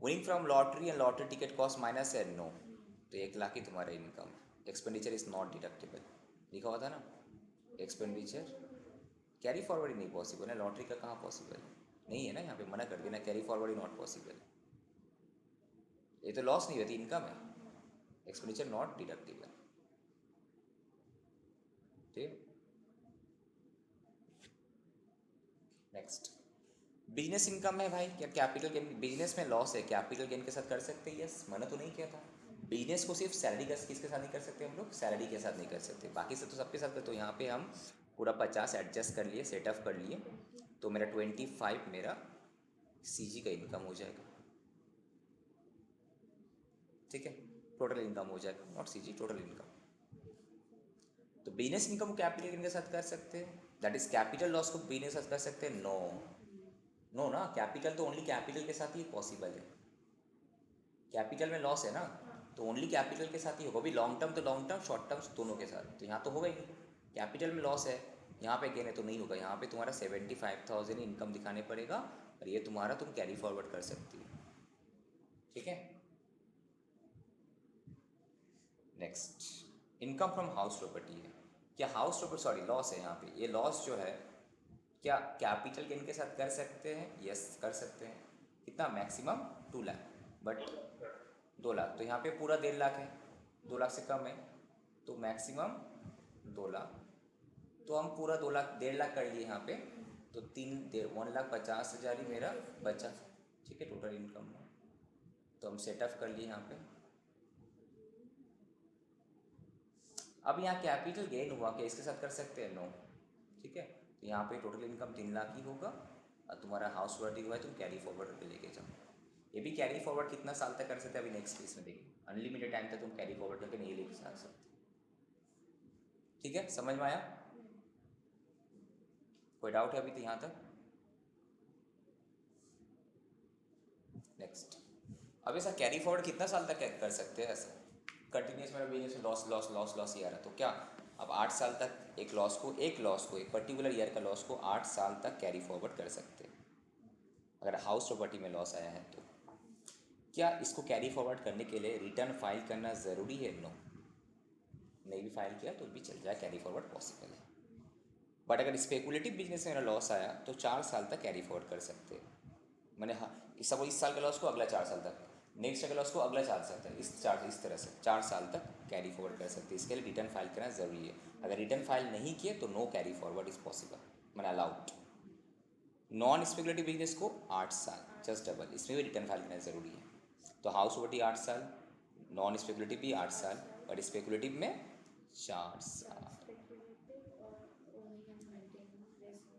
S1: Winning from lottery and lottery ticket cost minus है, नो, तो 1 लाख ही तुम्हारा income. Expenditure is not deductible, लिखा हुआ था ना, एक्सपेंडिचर कैरी फॉरवर्ड ही नहीं पॉसिबल है, लॉटरी का कहाँ पॉसिबल है, नहीं है ना, यहाँ पे मना कर देना, carry forward he not possible. ये तो लॉस नहीं होती, इनकम है, एक्सपेंडिचर नॉट डिडक्टेबल, ठीक। नेक्स्ट, बिजनेस इनकम है भाई, क्या कैपिटल गेन, बिजनेस में लॉस है, कैपिटल गेन के साथ कर सकते हैं? यस, मना तो नहीं किया था। बिजनेस को सिर्फ सैलरी का किसके साथ नहीं कर सकते हम लोग? सैलरी के साथ नहीं कर सकते, बाकी से तो सबके साथ कर। तो यहाँ पे हम पूरा 50 एडजस्ट कर लिए, सेटअप कर लिए, तो मेरा 25 मेरा सीजी का इनकम हो जाएगा, ठीक है, टोटल इनकम हो जाएगा, नॉट सीजी, टोटल इनकम। तो बिजनेस इनकम को कैपिटल गेन के साथ कर सकते हैं, दैट इज कैपिटल लॉस को बिजनेस के साथ कर सकते हैं? नो, नो ना, कैपिटल तो ओनली कैपिटल के साथ ही पॉसिबल है, कैपिटल में लॉस है ना, तो ओनली कैपिटल के साथ ही होगा भी, लॉन्ग टर्म तो लॉन्ग टर्म, शॉर्ट टर्म दोनों के साथ, तो यहाँ तो होगा ही नहीं। कैपिटल में लॉस है, यहाँ पे गेन है तो नहीं होगा, यहाँ पे तुम्हारा 75,000 इनकम दिखाने पड़ेगा, और ये तुम्हारा तुम कैरी फॉरवर्ड कर सकती हो, ठीक है। Next, income from house property है, क्या हाउस प्रॉपर्टी, सॉरी लॉस है यहाँ पे, ये लॉस जो है क्या कैपिटल गेन के साथ कर सकते हैं? यस, कर सकते हैं। कितना? मैक्सिमम 2 लाख, बट 2 लाख, तो यहाँ पे पूरा 1.5 लाख है, 2 लाख से कम है, तो मैक्सिमम 2 लाख, तो हम पूरा 2 लाख 1.5 लाख कर लिए यहाँ पे, तो 1,50,000 ही मेरा बचा, ठीक है, टोटल इनकम। तो हम सेटअप कर लिए यहाँ पे। अब यहाँ कैपिटल गेन हुआ, क्या इसके साथ कर सकते हैं? नो, ठीक है, तो यहाँ पे टोटल इनकम 3 लाख ही होगा, और तुम्हारा हाउस वर्टी हुआ है, तुम कैरी फॉरवर्ड पे लेके जाओ। ये भी कैरी फॉरवर्ड कितना साल तक कर सकते हैं, अभी नेक्स्ट केस में देखिए, अनलिमिटेड टाइम तक तुम कैरी फॉरवर्ड करके नहीं लेके जा सकते, ठीक है, समझ में आया? कोई डाउट है अभी तो यहाँ तक? नेक्स्ट, अब ऐसा कैरी फॉरवर्ड कितना साल तक कर सकते हैं? ऐसा कंटिन्यूस मेरा बिजनेस में लॉस लॉस लॉस लॉस ही आ रहा है, तो क्या अब 8 साल तक एक लॉस को एक पर्टिकुलर ईयर का लॉस को 8 साल तक कैरी फॉरवर्ड कर सकते हैं, अगर हाउस प्रॉपर्टी में लॉस आया है तो। क्या इसको कैरी फॉरवर्ड करने के लिए रिटर्न फाइल करना ज़रूरी है? नो, नहीं भी फाइल किया तो भी चल जाए, कैरी फॉरवर्ड पॉसिबल है। बट अगर स्पेकुलेटिव बिजनेस में मेरा लॉस आया तो 4 साल तक कैरी फॉरवर्ड कर सकते हैं, मैंने हाँ इस साल का लॉस को अगला 4 साल तक, नेक्स्ट का लॉस को अगला 4 साल तक, इस तरह से 4 साल तक कैरी फॉरवर्ड कर सकते हैं। इसके लिए रिटर्न फाइल करना ज़रूरी है, अगर रिटर्न फाइल नहीं किए तो no carry forward is possible, मैंने अलाउड। नॉन स्पेकुलेटिव बिजनेस को 8 साल, जस्ट डबल, इसमें भी रिटर्न फाइल करना ज़रूरी है। तो हाउस प्रॉपर्टी 8 साल, नॉन स्पेकुलेटिव भी 8 साल, और स्पेकुलेटिव में 4 साल,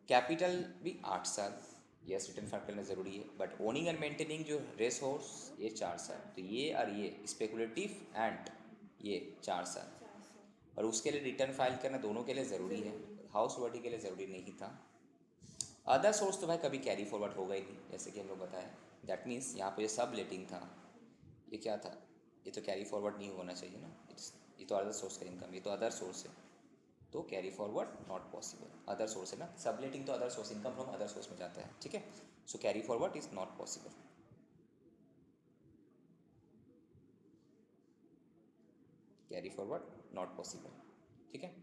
S1: कैपिटल भी 8 साल, यस रिटर्न फाइल करना ज़रूरी है, बट ओनिंग एंड मेंटेनिंग जो रेस हॉर्स ये 4 साल, तो ये और ये स्पेकुलेटिव एंड ये 4 साल, और उसके लिए रिटर्न फाइल करना दोनों के लिए ज़रूरी है, हाउस प्रॉपर्टी के लिए ज़रूरी नहीं था। अदर सोर्स तो भाई कभी कैरी फॉरवर्ड होगा ही नहीं, जैसे कि हम लोग बताएं, दैट मीन्स यहाँ पे सब लेटिंग था, ये क्या था, ये तो कैरी फॉरवर्ड नहीं होना चाहिए ना, ये तो अदर सोर्स का इनकम, ये तो अदर सोर्स है, तो carry forward not possible, other source है ना, सबलेटिंग तो other source, income from other source में जाता है, ठीक है, so carry forward is not possible. Carry forward not possible, ठीक है,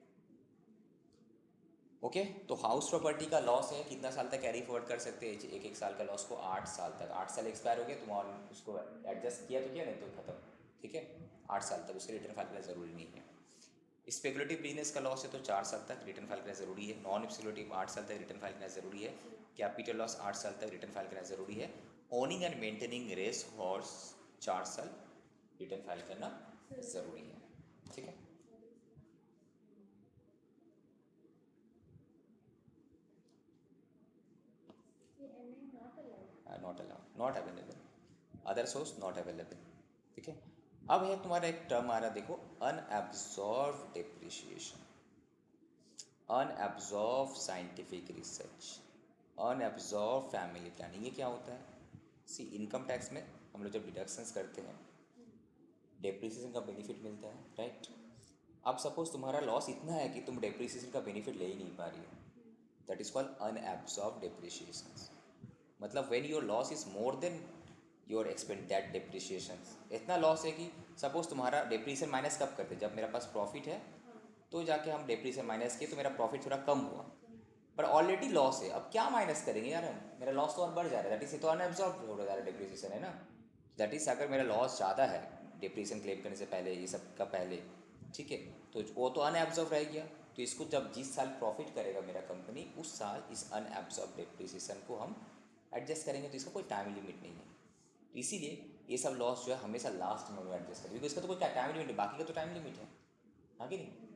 S1: ओके। तो हाउस प्रॉपर्टी का लॉस है, कितना साल तक कैरी फॉरवर्ड कर सकते हैं? एक साल का लॉस को 8 साल तक, 8 साल एक्सपायर हो गया, तुम और उसको एडजस्ट किया तो किया, नहीं तो खत्म, ठीक है, 8 साल तक उसके रिटर्न फाइल करना ज़रूरी नहीं है। स्पेकुलेटिव बिजनेस का लॉस है तो 4 साल तक रिटर्न फाइल करना ज़रूरी है, नॉन स्पेकुलेटिव 8 साल तक रिटर्न फाइल करना ज़रूरी है, कैपिटल लॉस 8 साल तक रिटर्न फाइल करना ज़रूरी है, owning and maintaining race horse 4 साल रिटर्न फाइल करना ज़रूरी है, ठीक है। Not allowed, not available, other source not available. ठीक है, अब है तुम्हारा एक टर्म आ रहा, देखो, unabsorbed depreciation, unabsorbed scientific research, unabsorbed family planning. ये क्या होता है? सी, इनकम टैक्स में हम लोग जब डिडक्शंस करते हैं, डेप्रिसिएशन का बेनिफिट मिलता है, राइट? अब सपोज तुम्हारा लॉस इतना है कि तुम डेप्रिसिएशन का बेनिफिट ले ही नहीं पा रही हो, दैट इज कॉल्ड अनएब्जॉर्व डेप्रिसिएशन। मतलब when your loss is more than your expand that depreciation, इतना लॉस है कि सपोज तुम्हारा डेप्रिसिएशन माइनस कब करते, जब मेरा पास प्रॉफिट है तो जाके हम डेप्रिसिएशन माइनस किए तो मेरा प्रॉफिट थोड़ा कम हुआ, पर ऑलरेडी लॉस है, अब क्या माइनस करेंगे यार हम, मेरा लॉस तो और बढ़ जा रहा है, दैट इज तो अनएब्जॉर्ब हो रहा है डेप्रिसिएशन, है ना? दैट इज अगर मेरा लॉस ज़्यादा है डेप्रिसिएशन क्लेम करने से पहले, ये सब का पहले, ठीक है, तो वो तो अनएब्जॉर्ब रह गया। तो इसको जब जिस साल प्रॉफिट करेगा मेरा कंपनी, उस साल इस अनएब्जॉर्ब डेप्रिसिएशन को हम एडजस्ट करेंगे, तो इसका कोई टाइम लिमिट नहीं है। तो इसीलिए ये सब लॉस जो है हमेशा लास्ट में हम एडजस्ट करेंगे, क्योंकि इसका तो कोई टाइम लिमिट नहीं, बाकी का तो टाइम लिमिट है, हाँ कि नहीं?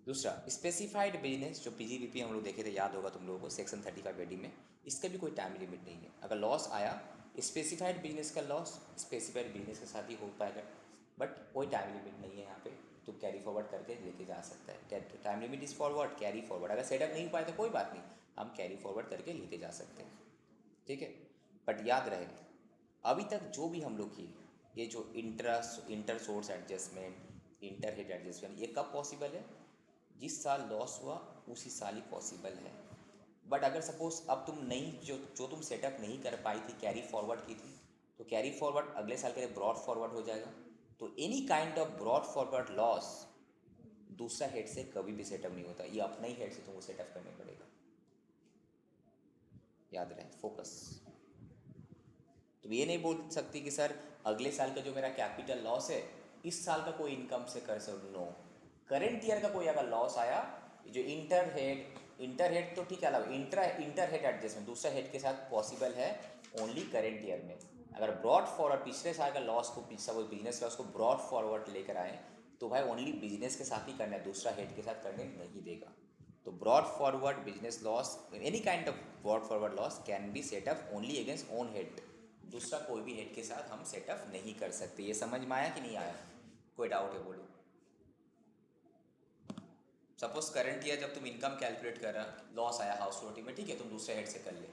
S1: दूसरा, स्पेसिफाइड बिजनेस, जो पीजीबीपी हम लोग देखे थे, याद होगा तुम लोगों को, सेक्शन 35 AD में, इसका भी कोई टाइम लिमिट नहीं है। अगर लॉस आया, स्पेसिफाइड बिजनेस का लॉस स्पेसिफाइड बिजनेस के साथ ही हो पाएगा, बट कोई टाइम लिमिट नहीं है यहाँ पे, तो कैरी फॉरवर्ड करके लेके जा सकता है। Time limit is forward, carry forward, अगर सेटअप नहीं हो पाए तो कोई बात नहीं, हम कैरी फॉरवर्ड करके लेके जा सकते हैं, ठीक है। बट याद रहे, अभी तक जो भी हम लोग किए, ये जो inter source adjustment, inter head adjustment, ये कब पॉसिबल है? जिस साल लॉस हुआ उसी साल ही पॉसिबल है। बट अगर सपोज अब तुम नहीं, जो तुम सेटअप नहीं कर पाई थी, कैरी फॉरवर्ड की थी, तो कैरी फॉरवर्ड अगले साल के लिए ब्रॉड फॉरवर्ड हो जाएगा। तो any kind of broad forward loss दूसरा हेड से कभी भी सेटअप नहीं होता, ये अपना ही हेड से तुमको सेटअप करने पड़ेगा, याद रहे, फोकस। तो ये नहीं बोल सकती कि सर अगले साल का जो मेरा कैपिटल लॉस है, इस साल का कोई इनकम से कर सकूँ, नो। करेंट ईयर का कोई अगर लॉस आया, जो इंटर हेड तो ठीक है, अलावा इंटर हेड एडजस्टमेंट दूसरा हेड के साथ पॉसिबल है ओनली करेंट ईयर में। अगर ब्रॉड फॉरवर्ड पिछले साल का लॉस को, सपोज बिजनेस लॉस को ब्रॉड फॉरवर्ड लेकर आए, तो भाई ओनली बिजनेस के साथ ही करना है, दूसरा हेड के साथ करने नहीं देगा। तो broad forward business loss, any kind of broad forward loss can be set up only against own head, दूसरा कोई भी हेड के साथ हम सेटअप नहीं कर सकते। ये समझ में आया कि नहीं आया? कोई डाउट है बोलो। सपोज करंट ईयर जब तुम इनकम कैलकुलेट कर रहा, लॉस आया हाउस प्रॉपर्टी में, ठीक है, तुम दूसरे हेड से कर ले,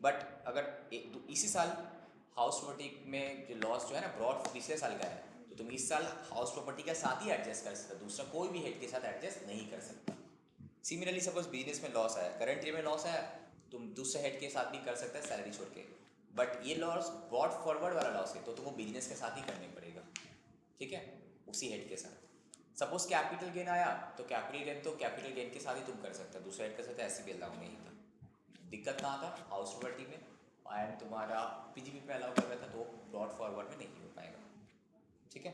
S1: बट अगर इसी साल हाउस प्रॉपर्टी में जो लॉस जो है ना ब्रॉड पिछले साल का है, तो तुम इस साल हाउस प्रॉपर्टी के साथ ही एडजस्ट कर सकते, दूसरा कोई भी हेड के साथ एडजस्ट नहीं कर सकता। सिमिलरली सपोज बिजनेस में लॉस आया, करंट ईयर में लॉस आया, तुम दूसरे हेड के साथ भी कर सकते हैं सैलरी छोड़ के, बट ये लॉस ब्रॉड फॉरवर्ड वाला लॉस है, तो तुमको बिजनेस के साथ ही करने पड़ेगा, ठीक है, उसी हेड के साथ। सपोज कैपिटल गेन आया, तो कैपिटल गेन के साथ ही तुम कर सकते हो, दूसरे हेड के साथ ऐसे भी अलाउ नहीं था। दिक्कत कहाँ था? हाउस प्रॉपर्टी में, एंड तुम्हारा पीजीबी पे अलाउ कर रहा था, तो ब्रॉड फॉरवर्ड में नहीं हो पाएगा, ठीक है।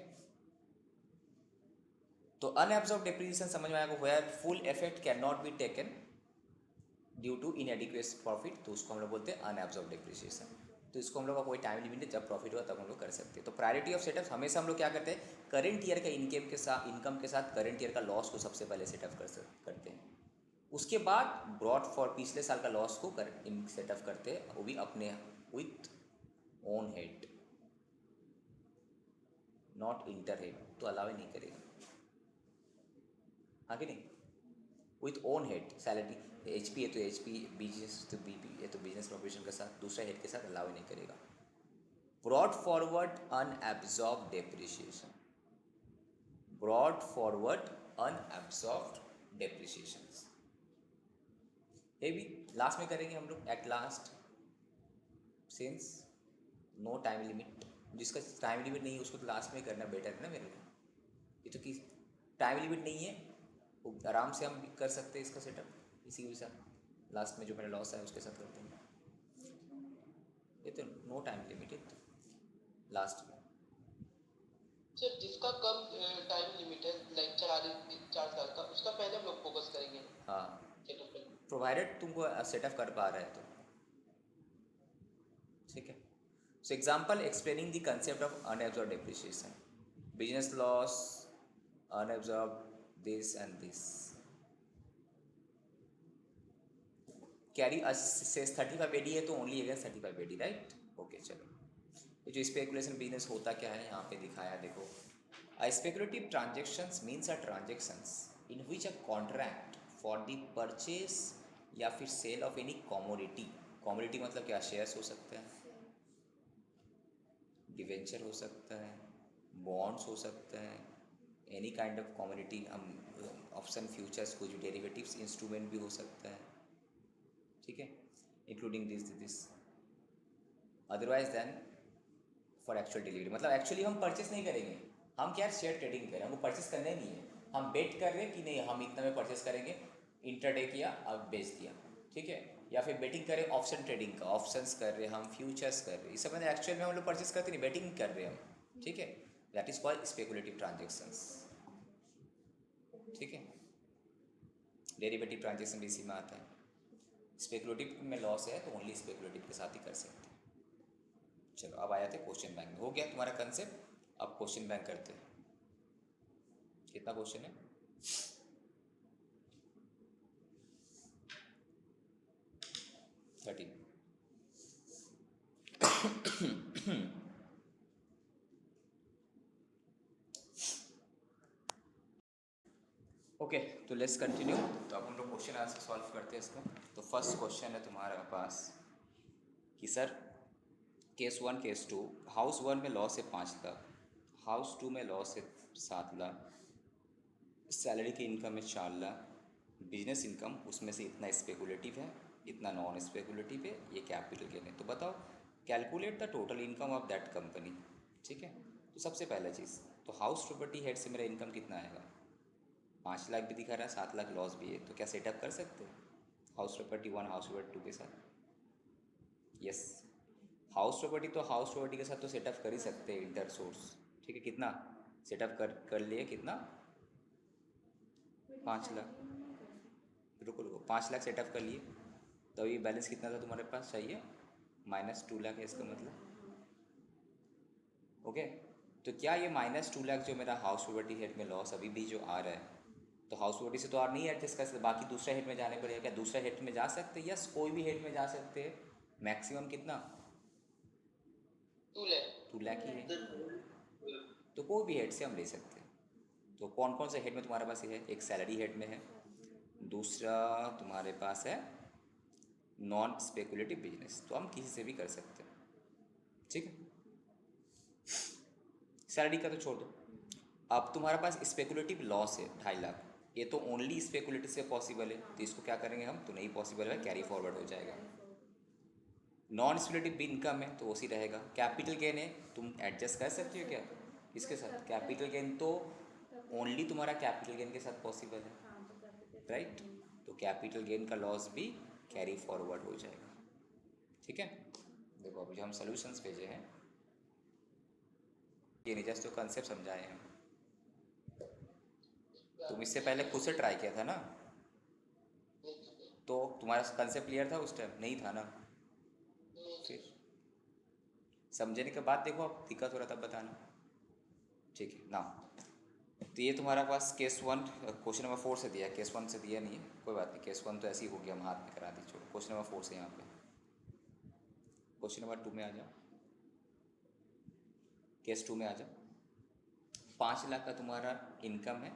S1: तो अनएब्जॉर्ब डेप्रिसिएशन समझ में आएगा, where full effect can not be taken due to inadequate profit, तो उसको हम लोग बोलते हैं अनएब्जॉर्ब डेप्रिसिएशन। तो इसको हम लोग का कोई टाइम लिमिट है, जब प्रॉफिट हुआ तब हम लोग कर सकते हैं। तो प्रायोरिटी ऑफ सेटअप हमेशा हम लोग क्या करते हैं, करंट ईयर का इनकम के साथ करंट ईयर का लॉस को सबसे पहले सेटअप करते हैं, उसके बाद ब्रॉड फॉर पिछले साल का लॉस को सेटअप करते हैं, वो भी अपने with own head, not inter head, तो अलाउ ही नहीं करेगा, हाँ कि नहीं? With own head salary, HP है तो HP, बिजनेस तो BP है तो बिजनेस कॉर्पोरेशन के साथ, दूसरा हेड के साथ अलाउ नहीं करेगा। Brought forward unabsorbed depreciation, brought forward unabsorbed depreciation, ये भी लास्ट में करेंगे हम लोग, at last, since no time limit, जिसका टाइम लिमिट नहीं है उसको तो लास्ट में करना बेटर है ना मेरे लिए। ये तो कि टाइम लिमिट नहीं है, वो आराम से हम कर सकते हैं इसका सेटअप इसी के साथ, लास्ट में जो मेरा लॉस है उसके साथ करते हैं, ये तो नो टाइम लिमिट है, तो लास्ट में।
S3: सर जिसका कम टाइम लिमिट है, लाइक 4 साल का, उसका पहले हम लोग फोकस करेंगे
S1: हाँ,
S3: सेटअप पे।
S1: प्रोवाइडेड तुमको सेटअप कर पा रहा है तो, ठीक है। So example explaining the concept of unabsorbed depreciation, business loss, unabsorbed this and this. Carry says 35 AD है तो only against 35 AD, right? Okay चलो, ये जो स्पेकुलेशन बिजनेस होता क्या है यहाँ पे दिखाया देखो। Speculative transactions means a transactions in which a contract for the purchase या फिर sale of any commodity. Commodity मतलब क्या? शेयर्स हो सकते हैं, डिवेंचर हो सकता है, बॉन्ड्स हो सकते हैं, any kind of commodity, option futures, कुछ डेरिवेटिव्स इंस्ट्रूमेंट भी हो सकता है, ठीक है, including this otherwise than for actual delivery. मतलब एक्चुअली हम परचेस नहीं करेंगे, हम क्या शेयर ट्रेडिंग करें, हमको परचेस करना ही नहीं है, हम बेट कर रहे हैं कि नहीं हम इतना में परचेस करेंगे, इंटरडे किया अब बेच दिया, ठीक है, या फिर बेटिंग करें ऑप्शन ट्रेडिंग का, ऑप्शंस कर रहे हैं हम, फ्यूचर्स कर रहे हैं, इस सब में एक्चुअल में हम लोग परचेस करते नहीं, बेटिंग कर रहे हैं हम, ठीक है, that is called speculative transactions, ठीक है। डेरिवेटिव ट्रांजेक्शन भी इसी में आता है। स्पेकुलेटिव में लॉस है तो ओनली स्पेकुलेटिव के साथ ही कर सकते हैं। चलो अब आया थे क्वेश्चन बैंक, हो गया तुम्हारा कंसेप्ट, अब क्वेश्चन बैंक करते हैं। कितना क्वेश्चन है? थर्टीन। ओके तो लेट्स कंटिन्यू। तो अब हम लोग क्वेश्चन आंसर सॉल्व करते हैं इसका। तो फर्स्ट क्वेश्चन है तुम्हारे पास कि सर केस 1 केस 2, हाउस 1 में लॉस है 5 लाख, हाउस 2 में लॉस है 7 लाख, सैलरी की इनकम है 4 लाख, बिजनेस इनकम उसमें से इतना स्पेकुलेटिव है, इतना नॉन स्पेकुलेटिव है, ये कैपिटल गेन है। तो बताओ calculate the total income of that company, ठीक है। तो सबसे पहला चीज़ तो हाउस प्रॉपर्टी हेड से मेरा इनकम कितना आएगा? 5 लाख भी दिखा रहा है, 7 लाख लॉस भी है, तो क्या सेटअप कर सकते हैं हाउस प्रॉपर्टी 1 हाउस प्रॉपर्टी 2 के साथ? यस, हाउस प्रॉपर्टी तो हाउस प्रॉपर्टी के साथ तो सेटअप कर ही सकते हैं इंटर सोर्स, ठीक है। कितना सेटअप कर लिए? कितना? 5 लाख। रुको रुको, 5 लाख सेटअप कर लिए, तो अभी बैलेंस कितना था तुम्हारे पास चाहिए? -2 लाख है इसका मतलब, ओके। तो क्या ये -2 लाख जो मेरा हाउस प्रॉपर्टी हेड में लॉस अभी भी जो आ रहा है, तो हाउस प्रॉपर्टी से तो और नहीं एडजस्ट कर सकते, बाकी दूसरा हेड में जाने पड़ेगा। क्या दूसरा हेड में जा सकते हैं? यस, कोई भी हेड में जा सकते हैं। मैक्सिमम कितना?
S3: 2 लाख
S1: 2 लाख ही है,
S3: सर।
S1: तो कोई भी हेड से हम ले सकते हैं। तो कौन कौन से हेड में तुम्हारे पास ये है? एक सैलरी हेड में है, दूसरा तुम्हारे पास है नॉन स्पेकुलेटिव बिजनेस, तो हम किसी से भी कर सकते हैं, ठीक है। सैलरी का तो छोड़ दो। अब तुम्हारे पास स्पेकुलेटिव लॉस है 2.5 लाख, ये तो ओनली स्पेकुलेटिव से पॉसिबल है, तो इसको क्या करेंगे हम? तो नहीं पॉसिबल है, कैरी फॉरवर्ड हो जाएगा। नॉन स्पेकुलेटिव भी इनकम है तो उसी रहेगा। कैपिटल गेन है, तुम एडजस्ट कर सकते हो क्या इसके साथ? कैपिटल गेन तो ओनली तुम्हारा कैपिटल गेन के साथ पॉसिबल है, राइट। तो कैपिटल गेन का लॉस भी कैरी फॉरवर्ड हो जाएगा, ठीक है। देखो अभी जो हम सोल्यूशंस भेजे हैं ये नहीं, जस्ट जो कंसेप्ट समझाए हैं। तुम इससे पहले खुद से ट्राई किया था ना, तो तुम्हारा कंसेप्ट क्लियर था उस टाइम? नहीं था ना, फिर समझने के बाद देखो अब दिक्कत हो रहा था बताना, ठीक है ना। तो ये तुम्हारा पास केस 1 क्वेश्चन नंबर 4 से दिया है, केस 1 से दिया नहीं है, कोई बात नहीं, केस 1 तो ऐसे ही हो गया, हम हाथ में करा दी, छोड़ो। क्वेश्चन नंबर 4 से यहाँ पे क्वेश्चन नंबर 2 में आ जाओ, केस 2 में आ जाओ। 5 लाख का तुम्हारा इनकम है,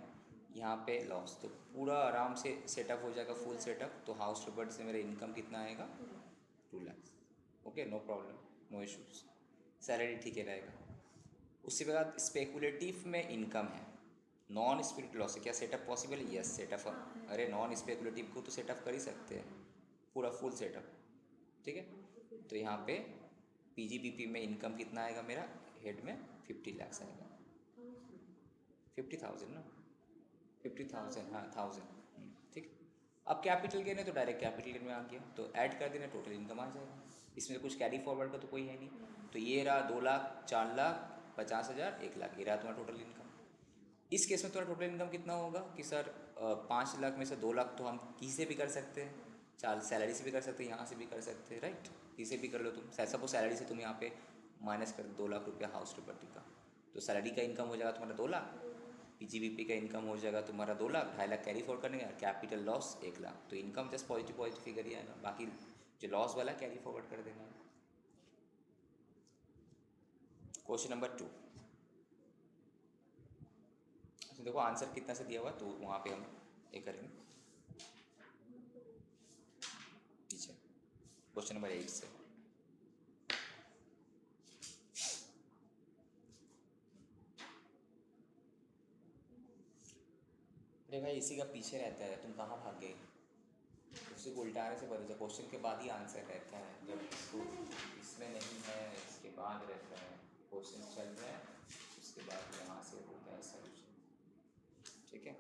S1: यहाँ पे लॉस, तो पूरा आराम से सेटअप हो जाएगा, फुल सेटअप। तो हाउस प्रॉपर्टी से मेरा इनकम कितना आएगा? 2 lakh, okay, no problem, no issues. Salary ठीक है रहेगा। उसके बाद स्पेकुलेटिव में इनकम है, नॉन स्पेकुलेटिव लॉस है, क्या सेटअप पॉसिबल है? यस सेटअप, अरे नॉन स्पेकुलेटिव को तो सेटअप कर ही सकते हैं, पूरा फुल सेटअप, ठीक है। तो यहाँ पे पीजीबीपी में इनकम कितना आएगा मेरा हेड में? 50 लाख आएगा, 50,000 ना, 50,000, हाँ 1000, ठीक। अब कैपिटल गेन है तो डायरेक्ट कैपिटल गेन में आ गया, तो ऐड कर देना, टोटल इनकम आ जाएगा। इसमें कुछ कैरी फॉरवर्ड का तो कोई है नहीं, तो ये रहा 2 लाख, 4 लाख, 50,000, 1 लाख, ये रहा तुम्हारा टोटल इनकम। इस केस में तुम्हारा टोटल इनकम कितना होगा कि सर 5 लाख में से 2 लाख तो हम किसी से भी कर सकते हैं, चाल सैलरी से भी कर सकते हैं, यहाँ से भी कर सकते हैं, राइट। किसी भी कर लो तुम, सपोज सैलरी से तुम यहाँ पे माइनस कर 2 लाख रुपया हाउस प्रॉपर्टी का, तो सैलरी का इनकम हो जाएगा तुम्हारा 2 लाख, पीजीबीपी का इनकम हो जाएगा तुम्हारा 2 लाख, 2.5 लाख कैरी फॉरवर्ड करने का, कैपिटल लॉस 1 लाख, तो इनकम जस्ट पॉजिटिव फिगर ही आएगा, बाकी जो लॉस वाला कैरी फॉरवर्ड कर देना है। क्वेश्चन नंबर 2, देखो आंसर कितना से दिया हुआ तो वहाँ पे हम ये करेंगे पीछे। क्वेश्चन नंबर 8 से, अरे भाई इसी का पीछे रहता है, तुम कहाँ भाग गए? उसी को उल्टाने से पता चला क्वेश्चन के बाद ही आंसर रहता है, जब इसको इसमें नहीं है इसके बाद रहता है, क्वेश्चन चल रहा है उसके बाद यहाँ से होता है सोल्यूशन, ठीक है।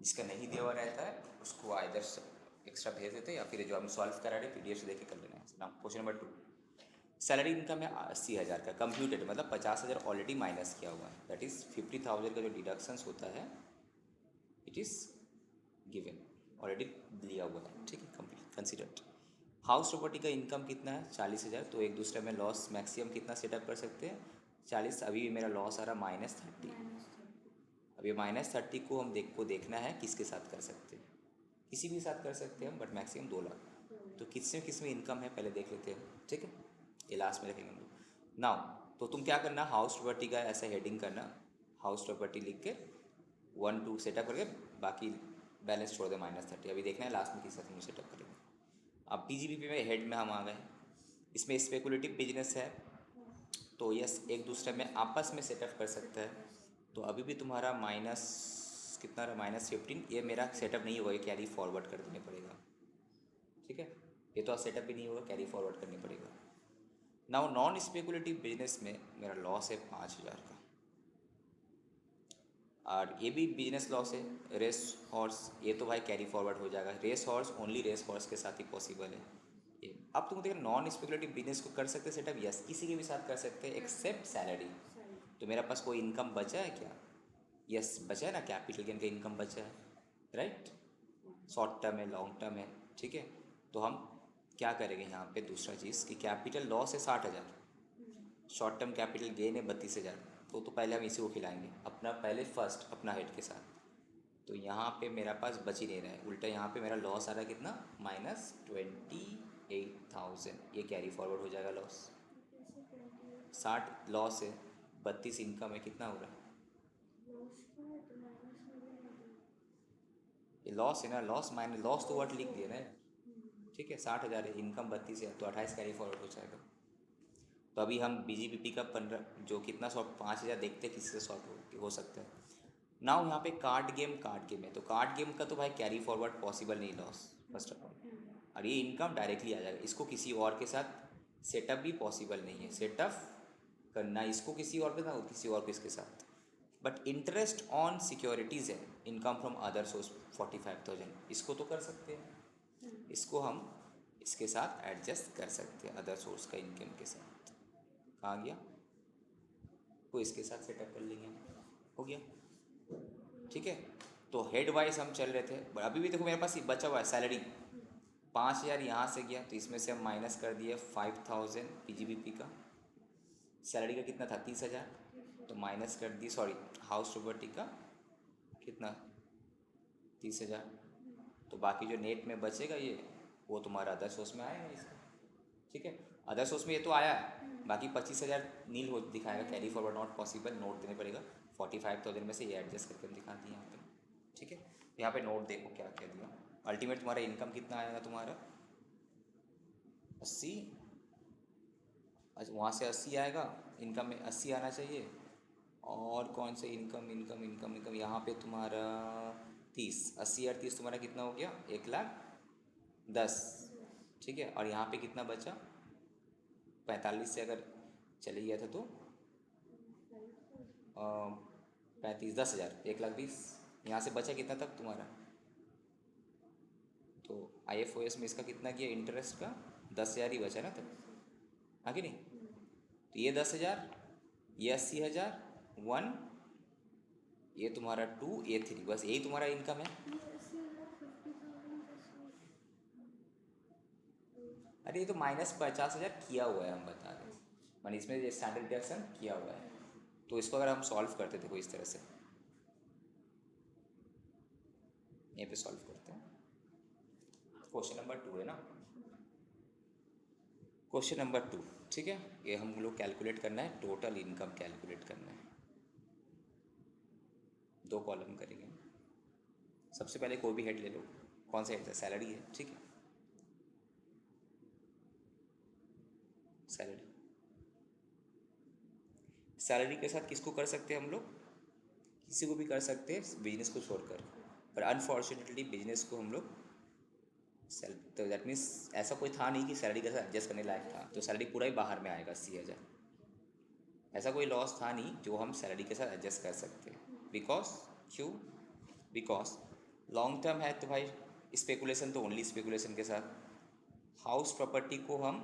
S1: जिसका नहीं दिया हुआ रहता है उसको आइदर एक्स्ट्रा भेज देते हैं या फिर जो हम सॉल्व करा रहे पीडीएफ से देख के कर लेना है। Now question number 2, salary income है 80,000 का, कंप्यूटेड मतलब 50,000 ऑलरेडी माइनस किया हुआ है, दैट इज़ 50,000 का जो डिडक्शंस होता है इट इज़ गिवन, ऑलरेडी लिया हुआ है, ठीक है, कंप्लीट कंसिडर्ड। हाउस प्रॉपर्टी का इनकम कितना है 40,000, तो एक दूसरे में लॉस मैक्सिमम कितना सेटअप कर सकते हैं 40, अभी मेरा लॉस आ रहा -30, अब ये -30 को हम देखना है किसके साथ कर सकते हैं, किसी भी साथ कर सकते हैं हम, बट मैक्सिमम 2 लाख, तो किस में इनकम है पहले देख लेते हैं, ठीक है, ये लास्ट में रखेंगे हम लोग। नाउ तो तुम क्या करना, हाउस प्रॉपर्टी का ऐसा हेडिंग करना, हाउस प्रॉपर्टी लिख के 1 2 सेटअप करके बाकी बैलेंस छोड़ दे -30, अभी देखना है लास्ट में किस साथ हम सेटअप करेंगे। अब पीजीबीपी में हेड में हम आ गए, इसमें स्पेकुलेटिव बिजनेस है तो यस एक दूसरे में आपस में सेटअप कर सकता है, तो अभी भी तुम्हारा माइनस कितना रहा -15, ये मेरा सेटअप नहीं होगा, ये कैरी फॉरवर्ड कर देने पड़ेगा, ठीक है, ये तो सेटअप भी नहीं होगा, कैरी फॉरवर्ड करनी पड़ेगा। नाउ नॉन स्पेकुलेटिव बिजनेस में मेरा लॉस है 5,000 का, और ये भी बिजनेस लॉस है, रेस हॉर्स, ये तो भाई कैरी फॉरवर्ड हो जाएगा, race horse only race horse के साथ ही पॉसिबल है ये। अब तुम देखो नॉन स्पेकुलेटिव बिजनेस को कर सकते सेटअप, यस किसी के भी साथ कर सकते हैं एक्सेप्ट सैलरी, तो मेरा पास कोई इनकम बचा है क्या, यस बचा है ना, कैपिटल गेन का इनकम बचा है, राइट, शॉर्ट टर्म है लॉन्ग टर्म है, ठीक है, तो हम क्या करेंगे यहाँ पे दूसरा चीज़ कि कैपिटल लॉस है 60,000, शॉर्ट टर्म कैपिटल गेन है 32,000, तो पहले हम इसी को खिलाएंगे अपना पहले फर्स्ट अपना हेड के साथ, तो यहाँ पे मेरा पास बच ही नहीं रहा है, उल्टा यहाँ पे मेरा लॉस आ रहा है कितना -28,000, ये कैरी फॉरवर्ड हो जाएगा लॉस, 60 लॉस है 32 इनकम है, कितना हो रहा है ये लॉस है ना, लॉस माइनस लॉस तो वर्ड लिख दिया ना, ठीक है, 60,000 है, इनकम 32 है, तो 28 कैरी फॉरवर्ड हो जाएगा। तो अभी हम बीजीपीपी का 15 जो कितना 5,000 देखते हैं किसी से शॉर्ट हो सकता है। नाउ यहाँ पे कार्ड गेम है, तो कार्ड गेम का तो भाई कैरी फॉरवर्ड पॉसिबल नहीं लॉस फर्स्ट ऑफ ऑल, और ये इनकम डायरेक्टली आ जाएगा, इसको किसी और के साथ सेटअप भी पॉसिबल नहीं है, सेटअप करना इसको किसी और के साथ किसी और को इसके साथ, बट इंटरेस्ट ऑन सिक्योरिटीज़ है इनकम फ्रॉम अदर सोर्स 45,000, इसको तो कर सकते हैं, इसको हम इसके साथ एडजस्ट कर सकते हैं अदर सोर्स का इनकम के साथ, कहाँ गया को इसके साथ सेटअप कर लेंगे, हो गया, ठीक है। तो हेड वाइज हम चल रहे थे, बट अभी भी देखो मेरे पास बचा हुआ है सैलरी 5,000 यहाँ से गया, तो इसमें से हम माइनस कर दिए 5,000 पीजीबीपी का, सैलरी का कितना था 30,000, तो माइनस कर दी, सॉरी हाउस प्रॉपर्टी का कितना 30,000, तो बाकी जो नेट में बचेगा ये वो तुम्हारा अदर सोर्स में आएगा इसका, ठीक है, अदर सोर्स में ये तो आया, बाकी 25,000 नील हो दिखाएगा, carry forward not possible, note देने पड़ेगा, 45,000 में से ये एडजस्ट करके हम दिखा दिए यहाँ पे, ठीक है, यहाँ पे नोट देखो क्या क्या दिया, अल्टीमेट तुम्हारा इनकम कितना आएगा तुम्हारा 80, अच्छा वहाँ से 80 आएगा, इनकम में 80 आना चाहिए, और कौन से इनकम इनकम इनकम इनकम यहाँ पे तुम्हारा 30, 80 और 30 तुम्हारा कितना हो गया 1,10,000, ठीक है, और यहाँ पे कितना बचा 45 से अगर चले गया था तो 35 10,000 1,20,000, यहाँ से बचा कितना तक तुम्हारा, तो IFOS में इसका कितना किया इंटरेस्ट का 10,000 ही बचा ना तब, आगे नहीं, तो ये 10,000 ये 80,000 1 ये तुम्हारा 2 ये 3, बस यही तुम्हारा इनकम है। अरे ये तो -50,000 किया हुआ है, हम बता रहे मैंने इसमें स्टैंडर्ड डिडक्शन किया हुआ है, तो इसको अगर हम सॉल्व करते थे कोई इस तरह से यहीं पे सॉल्व करते हैं। क्वेश्चन नंबर 2 है ना, क्वेश्चन नंबर 2, ठीक है। ये हम लोग कैलकुलेट करना है, टोटल इनकम कैलकुलेट करना है। 2 कॉलम करेंगे। सबसे पहले कोई भी हेड ले लो, कौन सा हेड है, सैलरी है, ठीक है। सैलरी, सैलरी के साथ किसको कर सकते हैं हम लोग, किसी को भी कर सकते हैं बिजनेस को छोड़कर, पर अनफॉर्चुनेटली बिजनेस को हम लोग सेल्फ, तो दैट मीन्स ऐसा कोई था नहीं कि सैलरी के साथ एडजस्ट करने लायक था, तो सैलरी पूरा ही बाहर में आएगा 80,000। ऐसा कोई लॉस था नहीं जो हम सैलरी के साथ एडजस्ट कर सकते हैं, बिकॉज क्यों, बिकॉज लॉन्ग टर्म है तो भाई स्पेकुलेशन तो ओनली स्पेकुलेशन के साथ। हाउस प्रॉपर्टी को हम,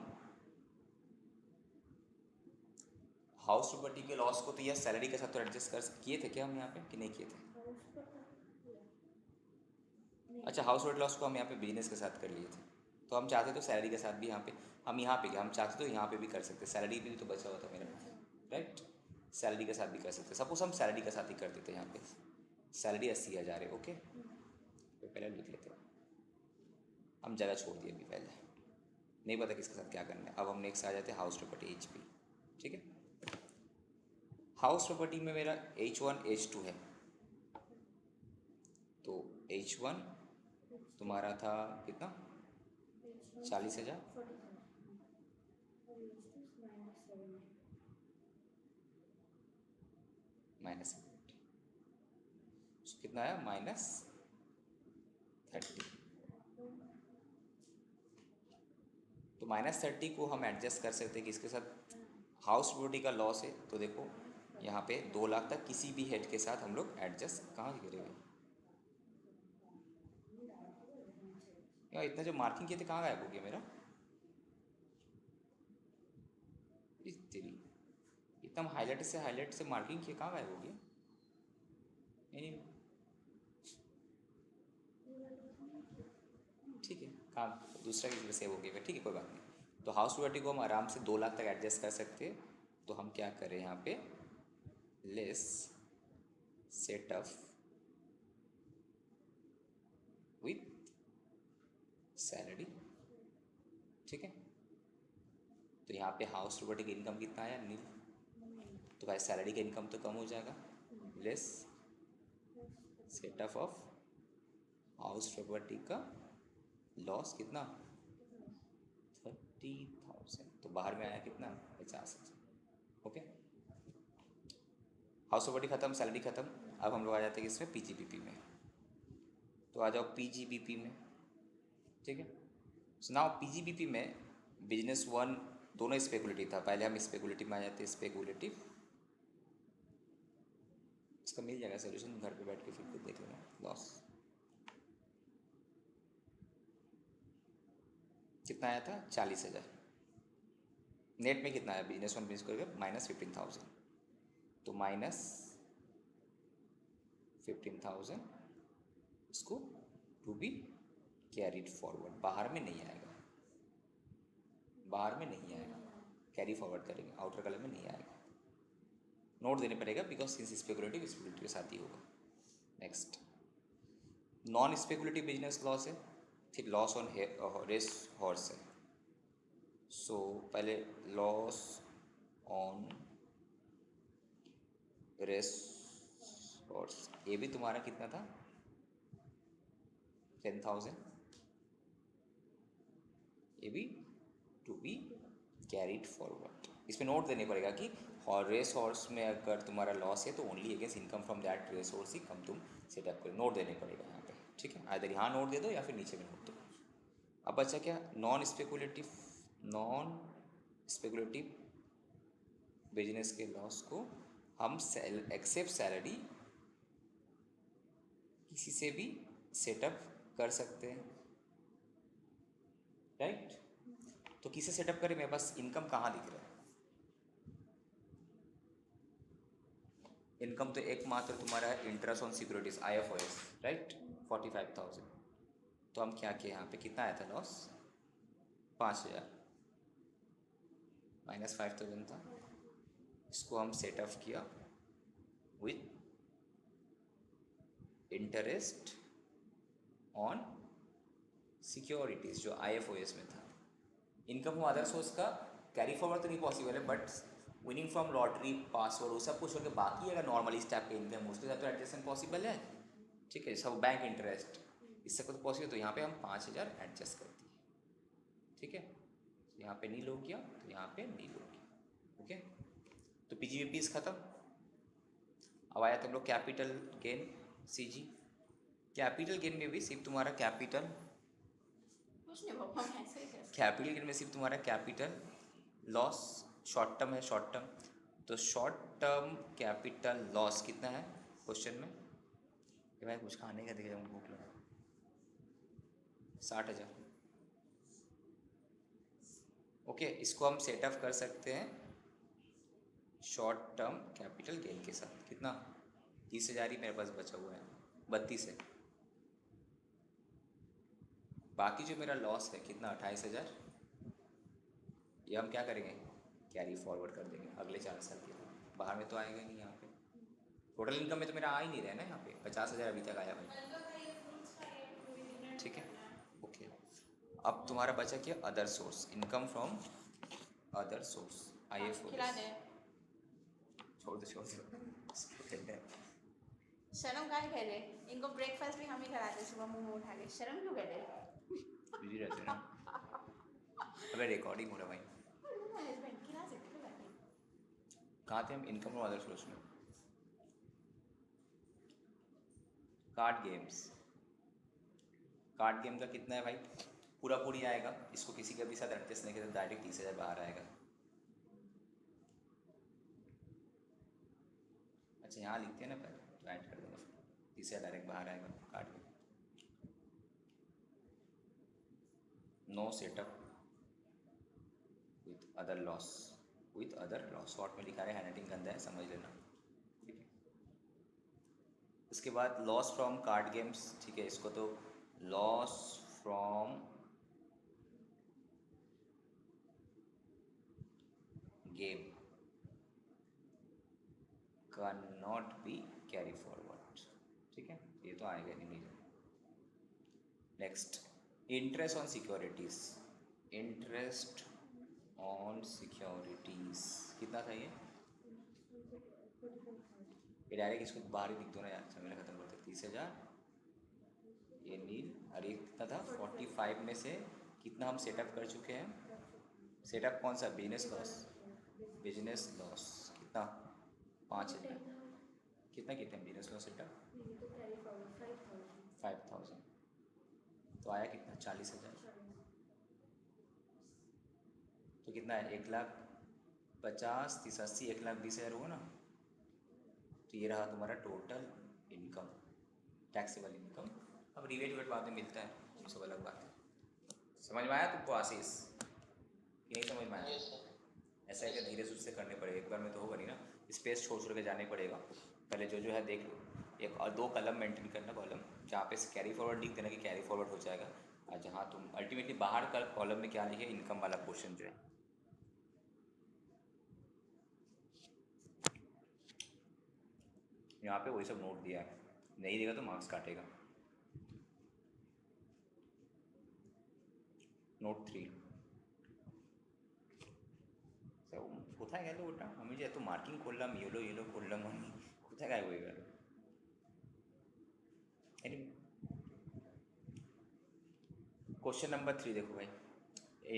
S1: हाउस प्रॉपर्टी के लॉस को तो यह सैलरी के साथ तो एडजस्ट कर किए थे क्या हम यहाँ पे कि नहीं किए थे? अच्छा, हाउस होल्ड लॉस को हम यहाँ पे बिजनेस के साथ कर लिए थे, तो हम चाहते तो सैलरी के साथ भी यहाँ पे, हम यहाँ पे क्या, हम चाहते तो यहाँ पे भी कर सकते, सैलरी भी तो बचा हुआ था मेरे पास, राइट। सैलरी के साथ भी कर सकते, सपोज हम सैलरी के साथ ही कर देते यहाँ पे, सैलरी 80,000 है, ओके, तो पहले लिख लेते हैं, हम जगह छोड़ दिए अभी, पहले नहीं पता किसके साथ क्या करना है। अब हम नेक्स्ट आ जाते हैं हाउस प्रॉपर्टी HP, ठीक है। हाउस प्रॉपर्टी में मेरा H1 H2 है, तो H1 तुम्हारा था कितना, 40,000, माइनस कितना आया, -30। तो -30 को हम एडजस्ट कर सकते हैं किसके साथ, हाउस प्रॉपर्टी का लॉस है, तो देखो यहाँ पे 2 लाख तक किसी भी हेड के साथ हम लोग एडजस्ट कहाँ करेंगे, यार इतना जो मार्किंग किए थे कहाँ गायब हो गया मेरा, तेरी इतना हाईलाइट से मार्किंग किए कहाँ गायब हो गया, नहीं, ठीक है, काम दूसरा की सेव हो गया, ठीक है, कोई बात नहीं। तो हाउस प्रॉपर्टी को हम आराम से 2 लाख तक एडजस्ट कर सकते हैं, तो हम क्या करें यहाँ पे, लेस सेटअप विथ सैलरी, ठीक है। तो यहाँ पे हाउस प्रॉपर्टी का इनकम कितना आया, नील, तो भाई सैलरी का इनकम तो कम हो जाएगा, less setup of house property का लॉस कितना, 30,000, तो बाहर में आया कितना, 50,000, ओके। हाउस प्रॉपर्टी खत्म, सैलरी खत्म, अब हम लोग आ जाते हैं इसमें PGBP में, तो आ जाओ PGBP में, ठीक है। सो नाउ PGBP में बिजनेस 1 दोनों स्पेकुलेटिव था, पहले हम स्पेकुलेटिव में आ जाते हैं, स्पेकुलेटिव, इसका मिल जाएगा सोल्यूशन, घर पे बैठ के फिर खुद देख लेना, लॉस कितना आया था, 40,000, नेट में कितना आया, बिजनेस 1 बिजनेस करके -15,000, तो -15,000 इसको टू बी कैरीड फॉरवर्ड, बाहर में नहीं आएगा, बाहर में नहीं आएगा, कैरी फॉरवर्ड करेंगे, आउटर कलर में नहीं आएगा, नोट देने पड़ेगा, बिकॉज सिंस स्पेकुलेटिव के साथ ही होगा। Next, non speculative business loss है, फिर लॉस ऑन रेस हॉर्स है, सो पहले लॉस ऑन रेस हॉर्स, ये भी तुम्हारा कितना था, 10,000, ये भी टू बी कैरीड फॉरवर्ड, इसमें नोट देने पड़ेगा कि रेस हॉर्स में अगर तुम्हारा लॉस है तो only against income from that race horse ही कम तुम सेटअप करो, नोट देने पड़ेगा यहाँ पे, ठीक है, आइदर यहाँ नोट दे दो या फिर नीचे में नोट दो। अब बचा क्या, नॉन स्पेकुलेटिव बिजनेस के लॉस को हम एक्सेप्ट सैलरी किसी से भी सेटअप कर सकते हैं, राइट। तो किसे सेटअप करें, मेरे पास इनकम कहाँ दिख रहा है, इनकम तो एकमात्र तुम्हारा है interest on securities IFOS, right, 45,000, तो हम क्या किए, यहाँ पे कितना आया था लॉस, 5,000, -5,000 था, इसको हम सेटअप किया विथ इंटरेस्ट ऑन सिक्योरिटीज़ जो IFOS में था। इनकम फ्रॉम अदर सोर्स का कैरी फॉरवर्ड तो नहीं पॉसिबल है, but winning from lottery, password, वो सब कुछ होकर बाकी अगर नॉर्मल इस टाइप के इनकम उसके साथ तो एडजस्टमेंट पॉसिबल है। ठीक है, सब बैंक इंटरेस्ट इससे कुछ पॉसिबल, तो यहाँ पे हम 5,000 एडजस्ट कर दिए। ठीक है, यहाँ पे नील हो गया तो यहाँ पे नील हो गया। ओके, तो PGBPs ख़त्म। अब आया तुम लोग capital gain CG। Capital gain में भी सिर्फ तुम्हारा कैपिटल,
S2: कुछ नहीं पापा, मैं ऐसे ही कैसे
S1: कैपिटल गेन में सिर्फ तुम्हारा कैपिटल लॉस शॉर्ट टर्म है। शॉर्ट टर्म तो शॉर्ट टर्म कैपिटल लॉस कितना है क्वेश्चन में? कि भाई कुछ खाने का देगा, भूख लगा। 60,000। ओके, इसको हम सेटअप कर सकते हैं शॉर्ट टर्म कैपिटल गेन के साथ। कितना? 30,000 ही मेरे पास बचा हुआ है, 32 है। बाकी जो मेरा लॉस है कितना? 28,000। ये हम क्या करेंगे? कैरी फॉरवर्ड कर देंगे अगले 4 साल के लिए। बाहर में तो आएगा नहीं। यहाँ पे टोटल इनकम में तो मेरा आ ही नहीं रहा है ना। यहाँ पे 50,000 अभी तक आया भाई। ठीक है, ओके। अब तुम्हारा बचा क्या? Other source, income from other source
S2: खिला
S1: IFOS।
S2: दे।
S1: छोड़ दो छोड़ दो।
S2: शर्म काहे कह रहे? इनको ब्रेकफास्ट भी हम ही कराते सुबह मुंह में उठा के। शर्म क्यों कह रहे?
S1: बिजी रहते हैं ना। अबे रिकॉर्डिंग हो रहा भाई।
S2: हस्बैंड खिला सकते हो बाकी।
S1: कहाँ थे हम? इनकम फ्रॉम अदर सोर्स में कार्ड गेम्स। कार्ड गेम का कितना है भाई? पूरा पूरी आएगा। इसको किसी के भी साथ एडजस्ट नहीं करें, डायरेक्ट 30,000 बाहर आएगा। अच्छा, यहाँ लिखते हैं ना पहले, तो ऐड कर देंगे, 30,000 डायरेक्ट बाहर आएगा कार्ड में। No setup with other loss. With other loss short में लिखा है, हैंडराइटिंग गंदा है, समझ लेना। ठीक है, उसके बाद लॉस फ्रॉम कार्ड गेम्स। ठीक है, इसको तो loss from game can not be carry forward. ठीक है, ये तो आएगा नहीं। Next, interest on securities. Interest on securities कितना था ये? डायरेक्ट इसको बाहर ही लिख दो ना यार, समय खत्म करते। 30,000 ये नील। अरे कितना था? 45 में से कितना हम सेटअप कर चुके हैं? सेटअप कौन सा? Business loss. बिजनेस लॉस कितना? 5,000। कितना कितने बिजनेस लॉस सेटअप? 5,000। तो आया कितना? 40,000। तो कितना है? 1,50,000 30 80 1,20,000 हुआ ना। तो ये रहा तुम्हारा टोटल इनकम, टैक्सेबल इनकम। अब रिवेट बाद में मिलता है, वो सब अलग बात है। समझ में आया तुमको आशीष कि नहीं समझ में आया?
S3: Yes sir.
S1: ऐसा है कि धीरे से करने पड़ेगा, एक बार में तो होगा नहीं ना। स्पेस छोड़ छोड़ के जाने पड़ेगा। पहले जो है देख लो। एक और 2 कलम मेंटेन करना, कॉलम जहाँ पे कैरी फॉरवर्ड लिख देना कि कैरी फॉरवर्ड हो जाएगा, और जहाँ तुम अल्टीमेटली बाहर का कॉलम में क्या लिखे, इनकम वाला पोर्शन जो है। यहाँ पे वही सब नोट दिया है, नहीं देगा तो मार्क्स काटेगा। নোট 3 কোথায় গেল ওটা? আমি যে এত মার্কিং করলাম, ইয়েলো ইয়েলো করলাম, আমি কোথায় গায়েব হয়ে গেল? কোশ্চেন নাম্বার 3 দেখো ভাই।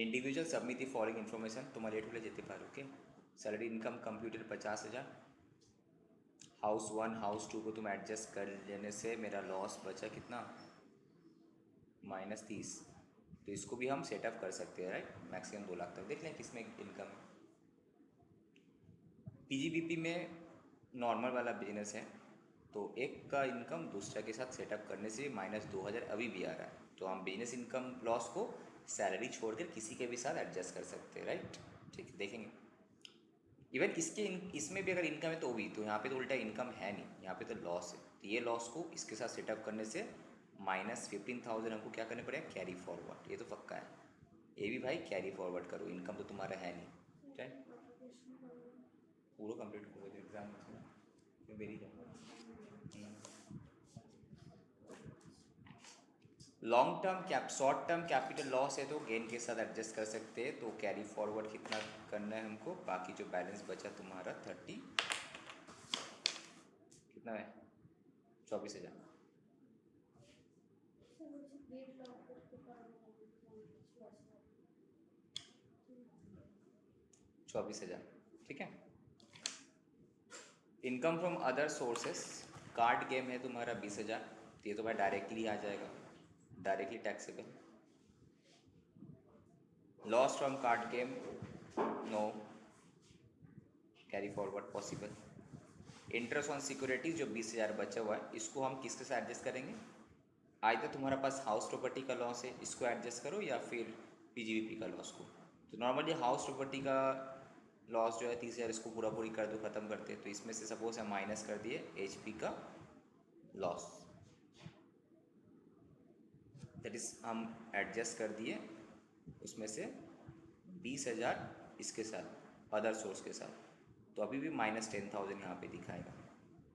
S1: Individual submit the following information. তোমার লেট হলে যেতে পারো। Okay, salary income computer 50,000। House 1 house 2 को तुम एडजस्ट कर लेने से मेरा लॉस बचा कितना? -30। तो इसको भी हम सेटअप कर सकते हैं, राइट? मैक्सिमम 2 लाख तक। देख लें किसमें इनकम है। PGBP में नॉर्मल वाला बिजनेस है, तो एक का इनकम दूसरा के साथ सेटअप करने से -2,000 अभी भी आ रहा है। तो हम बिजनेस इनकम लॉस को सैलरी छोड़कर किसी के भी साथ एडजस्ट कर सकते हैं, राइट? ठीक, देखेंगे। इवन इसमें भी अगर इनकम है तो भी, तो यहाँ पे तो उल्टा इनकम है नहीं, यहाँ पे तो लॉस है। तो ये लॉस को इसके साथ सेटअप करने से -15,000 हमको क्या करना पड़ेगा? Carry forward. ये तो पक्का है, ये भी भाई कैरी फॉरवर्ड करो, इनकम तो तुम्हारा है नहीं, राइट? पूरा कंप्लीट करो एग्जाम मेरी long term cap short term capital loss है तो गेन के साथ एडजस्ट कर सकते हैं। तो कैरी फॉरवर्ड कितना करना है हमको, बाकी जो बैलेंस बचा तुम्हारा 30 कितना है 24,000। 24,000 ठीक है। Income from other sources, card game है तुम्हारा 20,000, तो ये तो भाई डायरेक्टली आ जाएगा, directly taxable. Loss from card game no carry forward possible. Interest on securities जो 20,000 बचा हुआ है, इसको हम किसके साथ एडजस्ट करेंगे? आज तो तुम्हारे पास हाउस प्रॉपर्टी का लॉस है, इसको एडजस्ट करो, या फिर पीजीवीपी का लॉस को। तो नॉर्मली हाउस प्रॉपर्टी का लॉस जो है 30,000, इसको पूरा पूरी कर दो, ख़त्म करते हैं। तो इसमें से सपोज हम माइनस कर दिए एचपी का लॉस, दैट इज़ हम एडजस्ट कर दिए उसमें से 20,000 इसके साथ अदर सोर्स के साथ, तो अभी भी -10,000 यहाँ पे दिखाएगा।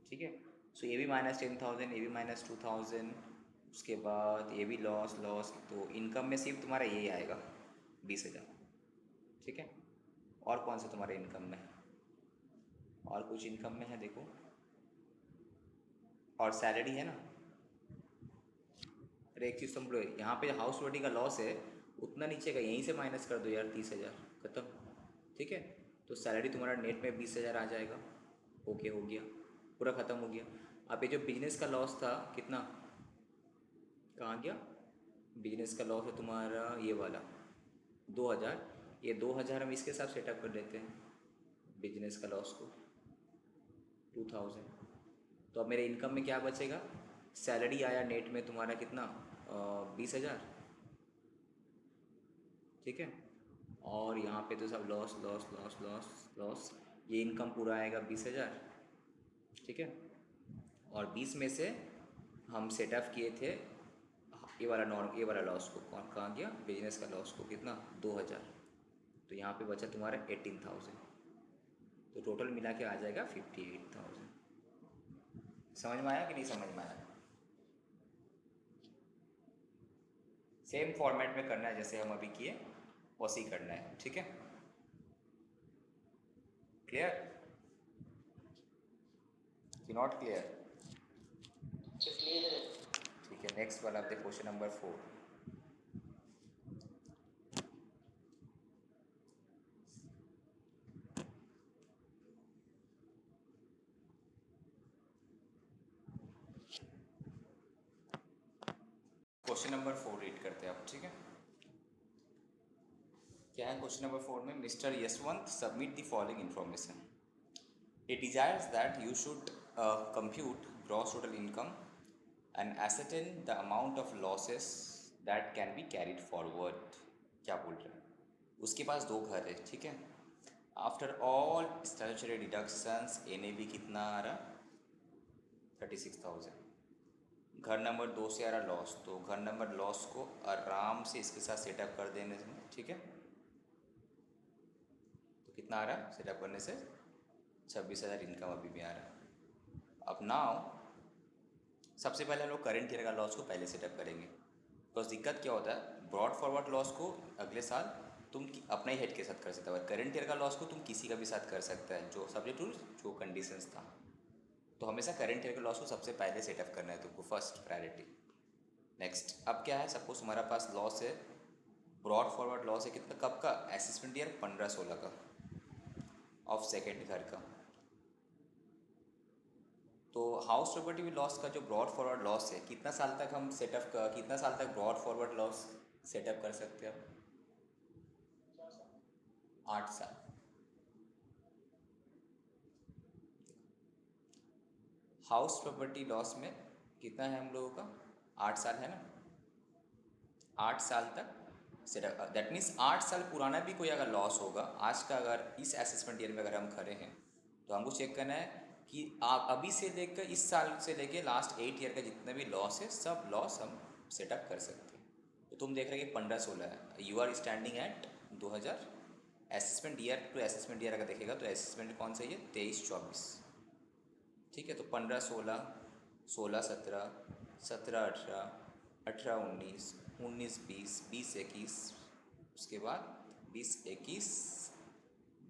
S1: ठीक है, सो ये भी -10,000, ये भी -2,000, उसके बाद ये भी लॉस लॉस। तो इनकम में सिर्फ तुम्हारा ये आएगा 20,000। ठीक है, और कौन सा तुम्हारे इनकम में है? और कुछ इनकम में है देखो, और सैलरी है ना। अरे एक चीज़ समझो, यहाँ पे हाउस प्रॉपर्टी का लॉस है उतना नीचे का, यहीं से माइनस कर दो यार 30,000, खत्म। ठीक है, तो सैलरी तुम्हारा नेट में 20,000 आ जाएगा। ओके, हो गया, पूरा ख़त्म हो गया। अब ये जो बिजनेस का लॉस था कितना, कहाँ गया? बिजनेस का लॉस है तुम्हारा ये वाला 2,000, ये 2,000 हम इसके साथ सेटअप कर लेते हैं, बिजनेस का लॉस को 2,000। तो अब मेरे इनकम में क्या बचेगा? सैलरी आया नेट में तुम्हारा कितना, 20,000। ठीक है, और यहाँ पे तो सब loss loss loss loss loss, ये इनकम पूरा आएगा 20,000। ठीक है, और 20 में से हम सेटअप किए थे ये वाला ये वाला लॉस को, कौन कहाँ गया? बिजनेस का लॉस को, कितना 2,000। तो यहाँ पे बचा तुम्हारा 18,000, तो टोटल मिला के आ जाएगा 58,000। समझ में आया कि नहीं समझ में आया? सेम फॉर्मेट में करना है जैसे हम अभी किए, वैसे ही करना है। ठीक है, क्लियर कि नॉट क्लियर?
S3: क्लियर है।
S1: ठीक है, नेक्स्ट वाला आपके question number 4। Question number 4 read करते हैं आप। ठीक है, क्या है क्वेश्चन नंबर 4 में? Mister Yashwant submit the following information. It desires that you should compute gross total income and ascertain the amount of losses that can be carried forward। क्या बोल रहे हैं? उसके पास 2 घर है। ठीक है, after all statutory deductions NAV कितना आ रहा? 36,000। घर नंबर 2 से आ रहा लॉस, तो घर नंबर लॉस को आराम से इसके साथ सेटअप कर देने से, ठीक है, तो कितना आ रहा है सेटअप करने से? 26,000 इनकम अभी भी आ रहा है। अब नाउ सबसे पहले हम लोग करंट ईयर का लॉस को पहले सेटअप करेंगे, बिकॉज दिक्कत क्या होता है, ब्रॉड फॉरवर्ड लॉस को अगले साल तुम अपना ही हेड के साथ कर सकते हो, करंट ईयर का लॉस को तुम किसी का भी साथ कर सकता है, जो सब्जेक्ट टू जो कंडीशंस था। तो हमेशा करंट ईयर के लॉस को सबसे पहले सेटअप करना है तुमको, फर्स्ट प्रायोरिटी। नेक्स्ट, अब क्या है, सपोज हमारा पास लॉस है, ब्रॉड फॉरवर्ड लॉस है कितना, कब का? असेसमेंट ईयर 15-16 का, ऑफ सेकेंड घर का। तो हाउस प्रॉपर्टी लॉस का जो ब्रॉड फॉरवर्ड लॉस है, कितना साल तक हम सेटअप कितना साल तक ब्रॉड फॉरवर्ड लॉस सेटअप कर सकते हैं? 8 साल। हाउस प्रॉपर्टी लॉस में कितना है हम लोगों का? 8 साल है ना, 8 साल तक सेटअप। दैट मीन्स 8 साल पुराना भी कोई अगर लॉस होगा, आज का अगर इस असेसमेंट ईयर में अगर हम खड़े हैं, तो हमको चेक करना है कि आप अभी से लेकर इस साल से लेकर लास्ट 8 ईयर का जितने भी लॉस है, सब लॉस हम सेटअप कर सकते हैं। तो तुम देख रहे कि 15-16 है, you are standing at 2000। Assessment year to assessment year अगर देखेगा तो असेसमेंट कौन सा है? 23-24। ठीक है, तो 15-16, 16-17, 17-18, 18 19 19 20 20 21, उसके बाद 20 21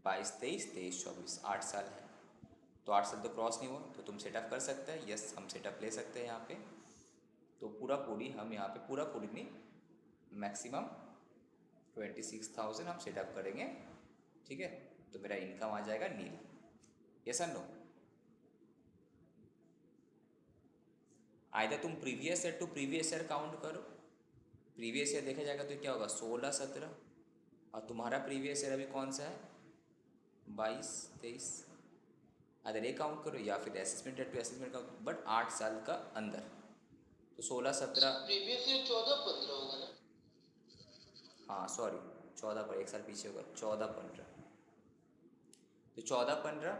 S1: 22 23 23 24, 8 साल है। तो 8 साल तो क्रॉस नहीं हुआ, तो तुम सेटअप कर सकते हैं। यस, हम सेटअप ले सकते हैं यहाँ पे। तो पूरा पूरी हम यहाँ पे पूरा पूरी नहीं, मैक्सिमम 26,000 हम सेटअप करेंगे, ठीक है। तो मेरा इनकम आ जाएगा नील। यस और नो? आइदर तुम previous year to previous year count करो। प्रीवियस ईयर देखा जाएगा तो क्या होगा 16 17, और तुम्हारा प्रीवियस ईयर अभी कौन सा है 22 23। अगर ये काउंट करो या फिर assessment to assessment count, but 8 साल का अंदर। तो 16 17,
S3: प्रीवियस ईयर 14 15 होगा ना?
S1: हाँ सॉरी 14 पर 1 साल पीछे होगा, 14 15। तो 14 15,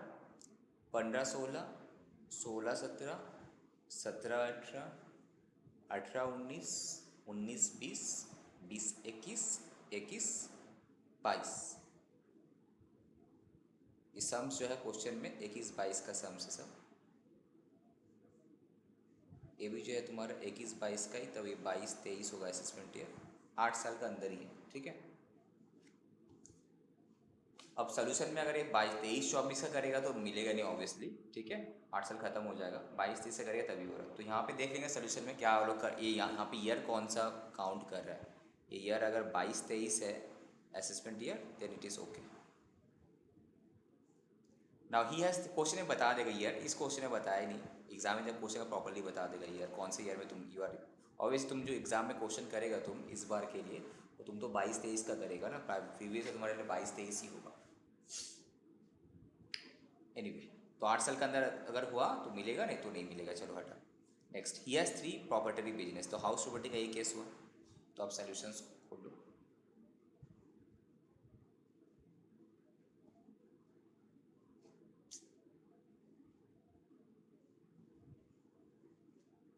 S1: 15 16, 16 17, 17 18, 18 19, 19 20, 20 21, 21 22। ये सम्स जो है क्वेश्चन में 21 22 का सम्स है सब। ये भी जो है तुम्हारा 21 22 का ही, तब ये 22 23 होगा असेसमेंट ईयर। 8 साल का अंदर ही है, ठीक है। अब सोल्यूशन में अगर ये 22 23 24 का करेगा तो मिलेगा नहीं ऑब्वियसली, ठीक है। 8 साल खत्म हो जाएगा, 22 30 से करेगा तभी हो रहा है। तो यहाँ पे देख लेंगे सोल्यूशन में क्या लोग कर, ये यहाँ पे ईयर कौन सा काउंट कर रहा है। ये ईयर अगर 22 23 है assessment year, then it is okay. Now he has question में बता देगा ईयर, इस क्वेश्चन में बताया नहीं। एग्जाम में जब क्वेश्चन प्रॉपर्ली बता देगा ईयर, कौन से ईयर में तुम यू आर। ऑब्वियसली तुम जो एग्जाम में क्वेश्चन करेगा तुम इस बार के लिए, तो तुम तो 22 23 का करेगा ना, प्रीवियस तुम्हारे लिए 22 23 ही होगा। एनीवे, तो 8 साल के अंदर अगर हुआ तो मिलेगा, नहीं तो नहीं मिलेगा। चलो हटा। Next, he has 3 property business. तो हाउस प्रॉपर्टी का ये केस हुआ। तो अब सॉल्यूशंस खोल लो।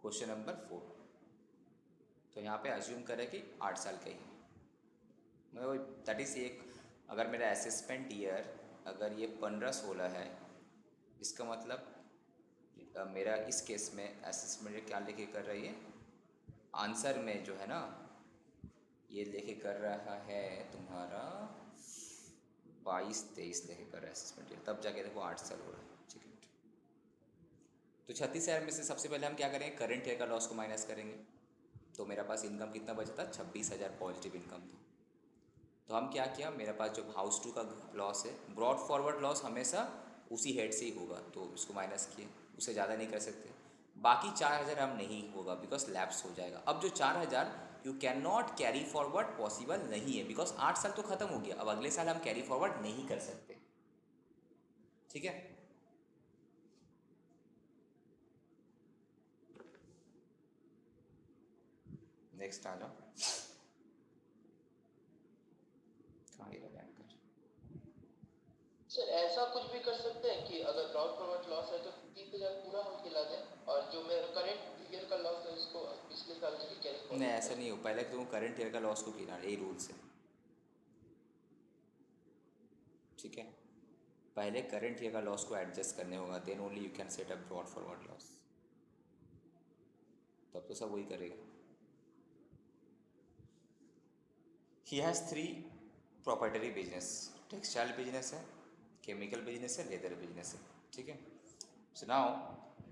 S1: Question number 4। तो यहाँ पे अज्यूम करें कि 8 साल का ही है। मतलब दैट इज़ एक, अगर मेरा असेसमेंट ईयर अगर ये 15 16 है, इसका मतलब मेरा इस केस में असेसमेंट क्या लेके कर रही है, आंसर में जो है ना ये लेके कर रहा है तुम्हारा 22 23 लेके कर रहा है असेसमेंट ईयर, तब जाके देखो 8 साल हो रहा है, ठीक है। तो 36,000 में से सबसे पहले हम क्या करेंगे, करंट ईयर का लॉस को माइनस करेंगे। तो मेरा पास इनकम कितना बचा था, 26,000 पॉजिटिव इनकम था। तो हम क्या किया, मेरे पास जो हाउस 2 का लॉस है, ब्रॉड फॉरवर्ड लॉस हमेशा उसी हेड से ही होगा, तो उसको माइनस किए, उससे ज़्यादा नहीं कर सकते। बाकी 4,000 हम नहीं होगा बिकॉज लैप्स हो जाएगा। अब जो 4,000 you can not carry forward, possible नहीं है बिकॉज 8 साल तो खत्म हो गया। अब अगले साल हम कैरी फॉरवर्ड नहीं कर सकते, ठीक है। नेक्स्ट आ जाओ, कहाँ गिरा बैंकर।
S3: सर ऐसा कुछ भी कर सकते हैं कि अगर ब्रॉड फॉरवर्ड लॉस है तो 30,000 पूरा हम खिला दें, और जो मेरा करंट ईयर का लॉस है उसको पिछले साल के लिए कैरी
S1: नहीं,
S3: फॉरवर्ड
S1: ऐसा नहीं हो, पहले तुम करंट ईयर का लॉस को गिना, यही रूल्स है, ठीक है। पहले करंट ईयर का लॉस को एडजस्ट करने होगा, then only you can set up brought forward loss. तब तो सब वही करेगा। He has 3 proprietary business, textile business है, केमिकल बिजनेस है, लेदर बिजनेस है, ठीक है। सो नाउ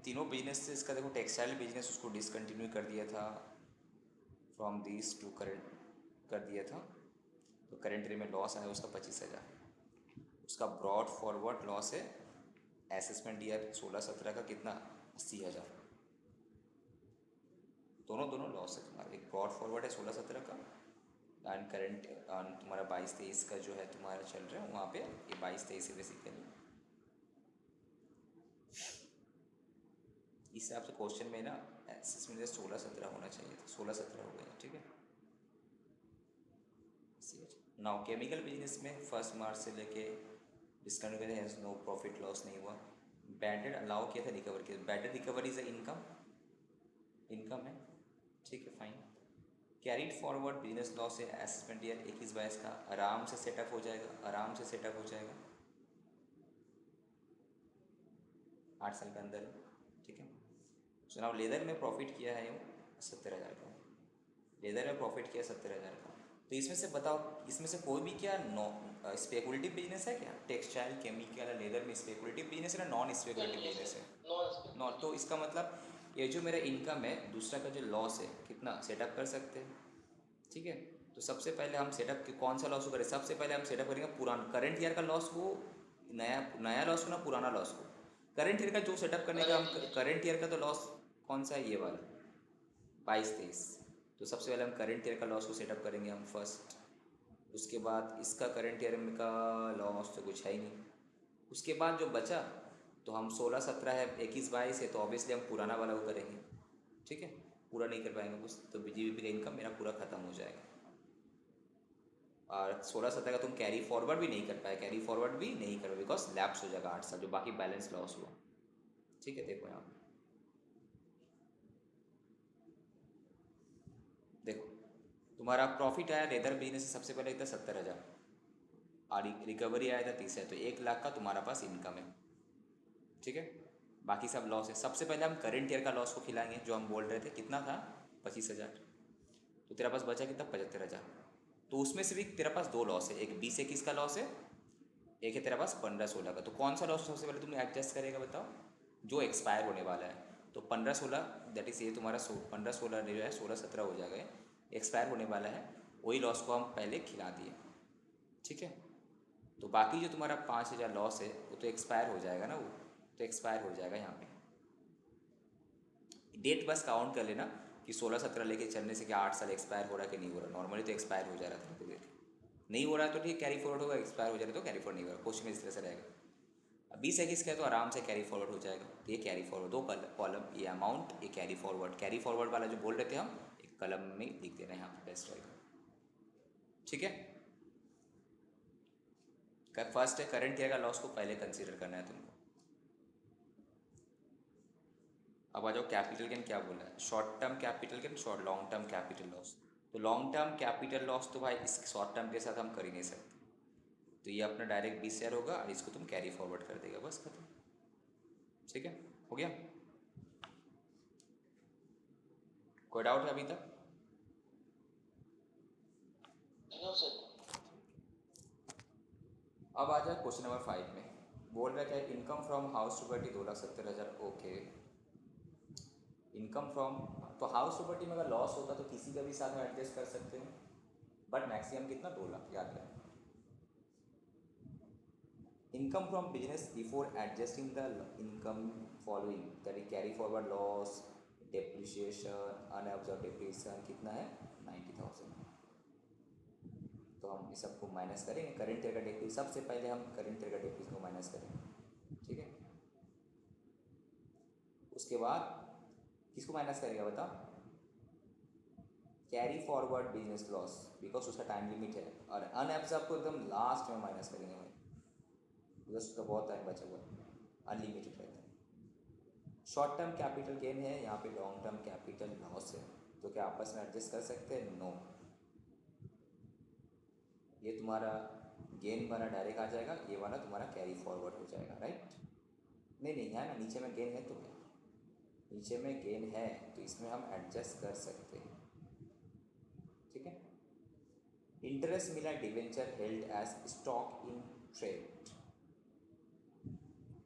S1: तीनों बिजनेस से इसका देखो, टेक्सटाइल बिजनेस उसको डिसकंटिन्यू कर दिया था, फ्रॉम दिस टू करंट कर दिया था। तो करंट ईयर में लॉस आया उसका 25,000। उसका ब्रॉड फॉरवर्ड लॉस है असेसमेंट ईयर 16 17 का कितना, 80,000। दोनों लॉस है तुम्हारा, एक ब्रॉड फॉरवर्ड है 16 17 का, एंड करंट तुम्हारा 22 23 का जो है तुम्हारा चल रहा है वहाँ पे, ये 22 23 है बेसिकली। इस हिसाब से क्वेश्चन में ना असेसमेंट 16 17 होना चाहिए था, 16 17 हो गया, ठीक है। नाउ केमिकल बिजनेस में 1 मार्च से लेके डिस्काउंट करते हैं, नो प्रॉफिट लॉस नहीं हुआ। बैडेड अलाउ किया था, रिकवर किया, बैडेड रिकवर इज इनकम है, ठीक है, fine. Carried forward business loss है असेसमेंट ईयर 21 22 का, आराम से सेटअप हो जाएगा, आराम से सेटअप हो जाएगा 8 साल के अंदर, ठीक है। सो नाउ लेदर में प्रॉफिट किया है 70,000 का, लेदर में प्रॉफिट किया 70,000 का। तो इसमें से बताओ, इसमें से कोई भी क्या स्पेकुलेटिव बिजनेस है क्या? टेक्सटाइल, केमिकल, लेदर में स्पेकुलेटिव बिजनेस है ना नॉन स्पेकुलेटिव
S3: नहीं
S1: बिजनेस है?
S3: Sir, non
S1: non. तो इसका मतलब ये जो मेरा इनकम है, दूसरा का जो लॉस है कितना सेटअप कर सकते हैं। ठीक है, तो सबसे पहले हम सेटअप कौन सा लॉस को करें? सबसे पहले हम सेटअप करेंगे पुराना करंट ईयर का लॉस को, नया नया लॉस को ना पुराना लॉस को। करंट ईयर का जो सेटअप करने का हम
S3: करंट ईयर।
S1: करंट ईयर का तो लॉस कौन सा है? ये वाला 22-23। तो सबसे पहले हम करंट ईयर का लॉस को सेटअप करेंगे हम फर्स्ट। उसके बाद इसका करंट ईयर का लॉस तो कुछ है ही नहीं। उसके बाद जो बचा तो हम 16-17 है, 21-22 है, तो ऑब्वियसली हम पुराना वाला वो करेंगे। ठीक है, पूरा नहीं कर पाएंगे कुछ, तो जीबीपी का इनकम मेरा पूरा ख़त्म हो जाएगा। और 16-17 का तुम कैरी फॉरवर्ड भी नहीं कर पाए, कैरी फॉरवर्ड भी नहीं कर पाए बिकॉज लैप्स हो जाएगा 8 साल, जो बाकी बैलेंस लॉस हुआ। ठीक है, देखो यहाँ देखो, तुम्हारा प्रॉफिट आया लेदर बिजनेस से सबसे पहले इतना 70,000 और रिकवरी आया था 30,000, तो 1 लाख का तुम्हारा पास इनकम है। ठीक है, बाकी सब लॉस है। सबसे पहले हम करंट ईयर का लॉस को खिलाएंगे, जो हम बोल रहे थे कितना था, 25,000। तो तेरा पास बचा कितना, 75,000। तो उसमें से भी तेरा पास दो लॉस है, एक 20-21 का लॉस है, एक है तेरा पास 15-16 का। तो कौन सा लॉस सबसे पहले तुमने एडजस्ट करेगा बताओ, जो एक्सपायर होने वाला है। तो 15-16 दैट इज़ ये तुम्हारा 15-16 जो है 16-17 हो जाएगा, एक्सपायर होने वाला है, वही लॉस को हम पहले खिला दिए। ठीक है, तो बाकी जो तुम्हारा 5,000 लॉस है वो तो एक्सपायर हो जाएगा ना, वो तो एक्सपायर हो जाएगा। यहाँ पे डेट बस काउंट कर लेना कि 16-17 लेके चलने से क्या 8 साल एक्सपायर हो रहा है कि नहीं हो रहा। नॉर्मली तो एक्सपायर हो जा रहा था, धीरे नहीं हो रहा है तो ठीक, कैरी फॉरवर्ड होगा। एक्सपायर हो जा रहा है तो कैरी फॉरवर्ड नहीं होगा, क्वेश्चन इस तरह से रहेगा। 20-21 का है तो आराम से कैरी फॉरवर्ड हो जाएगा। तो ये कैरी फॉरवर्ड दो कॉलम, ये अमाउंट, ये कैरी फॉरवर्ड। कैरी फॉरवर्ड वाला जो बोल रहे थे हम, एक कलम में लिख देना, यहाँ पे बेस्ट रहेगा। ठीक है, फर्स्ट है करंट ईयर का लॉस को पहले कंसीडर करना है तुमको। अब आ जाओ कैपिटल गेन क्या बोला है, short term capital gain, long term capital loss. तो लॉन्ग टर्म कैपिटल लॉस तो भाई इस शॉर्ट टर्म के साथ हम कर ही नहीं सकते, तो ये अपना डायरेक्ट 20,000 होगा और इसको तुम कैरी फॉरवर्ड कर देगा, बस खत्म। ठीक है, हो गया। कोई डाउट है अभी तक?
S3: No sir.
S1: अब आ जाए क्वेश्चन नंबर 5 में। बोल रहा है income from house property 2,70,000। Okay, income from, तो हाउस प्रॉपर्टी में अगर लॉस होता तो किसी का भी साथ में एडजस्ट कर सकते हैं, बट मैक्सिमम कितना, 2 लाख, याद रखें। Income from business before adjusting the income following, that is carry forward loss, depreciation, unabsorbed depreciation कितना है, 90,000। तो हम इस सबको माइनस करेंगे, करंट ईयर का डेप्रिसिएशन सबसे पहले हम करंट ईयर का डेप्रिसिएशन को माइनस करेंगे। ठीक है, उसके बाद किसको माइनस करेगा बता, carry forward business loss, because उसका टाइम लिमिट है। और अनएब्जॉर्ब को एकदम लास्ट में माइनस करेंगे भाई, बिकॉज उसका बहुत टाइम बचा हुआ है, अनलिमिटेड रहता है। शॉर्ट टर्म कैपिटल गेन है, यहाँ पे लॉन्ग टर्म कैपिटल लॉस है, तो क्या आपस में एडजस्ट कर सकते हैं? नो। ये तुम्हारा गेन वाला डायरेक्ट आ जाएगा, ये वाला तुम्हारा कैरी फॉरवर्ड हो जाएगा, राइट? नहीं है ना, नीचे में गेन है तो क्या, नीचे में गेन है तो इसमें हम एडजस्ट कर सकते हैं। ठीक है, इंटरेस्ट मिला debenture held as stock in trade,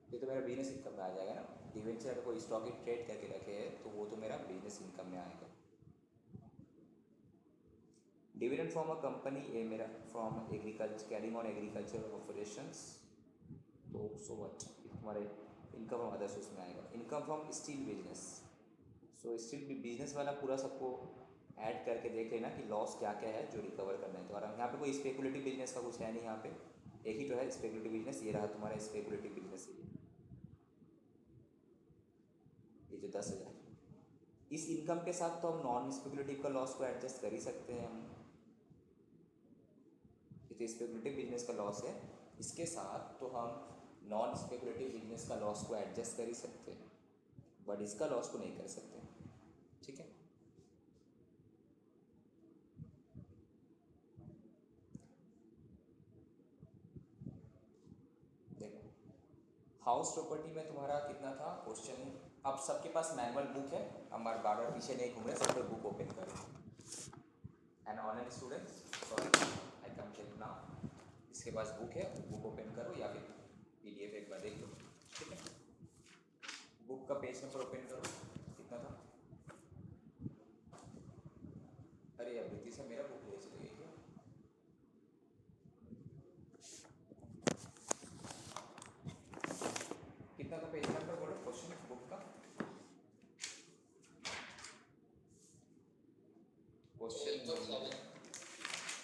S1: ये तो मेरा बिजनेस इनकम में आ जाएगा ना। डिवेंचर अगर कोई स्टॉक इन ट्रेड करके रखे है तो वो तो मेरा बिजनेस इनकम में आएगा। डिविडेंड फ्रॉम अ कंपनी, ये मेरा from agriculture, carrying on agriculture operations, तो सो व्हाट, तुम्हारे इनकम फ्रॉम अदर सोर्स में आएगा। Income from steel business, so steel business वाला पूरा सबको ऐड करके देख लेना कि लॉस क्या क्या है जो रिकवर करना है। तो और यहाँ पे कोई स्पेकुलेटिव बिजनेस का कुछ है नहीं, यहाँ पे एक ही तो है स्पेकुलेटिव बिजनेस, ये रहा तुम्हारा स्पेकुलेटिव बिजनेस। ये जो 10,000, इस इनकम के साथ तो हम नॉन स्पेकुलेटिव का लॉस को एडजस्ट कर ही सकते हैं हम। ये तो स्पेकुलेटिव बिजनेस का लॉस है, इसके साथ तो हम नॉन स्पेकुलेटिव बिजनेस का लॉस को एडजस्ट कर ही सकते हैं, बट इसका लॉस को नहीं कर सकते। ठीक है, देखो हाउस प्रॉपर्टी में तुम्हारा कितना था क्वेश्चन। अब सबके पास मैनुअल बुक है, हमारे बार बार पीछे नहीं घूम रहे, सब लोग बुक ओपन करो। And online students sorry I come tell now. इसके पास बुक है, बुक ओपन करो या फिर PDF एक बार देख लो, ठीक है। बुक का पेज नंबर ओपन करो, कितना था? अरे यार वृत्ति से मेरा बुक ले चले गई क्या? कितना था पेज नंबर बोलो, क्वेश्चन बुक का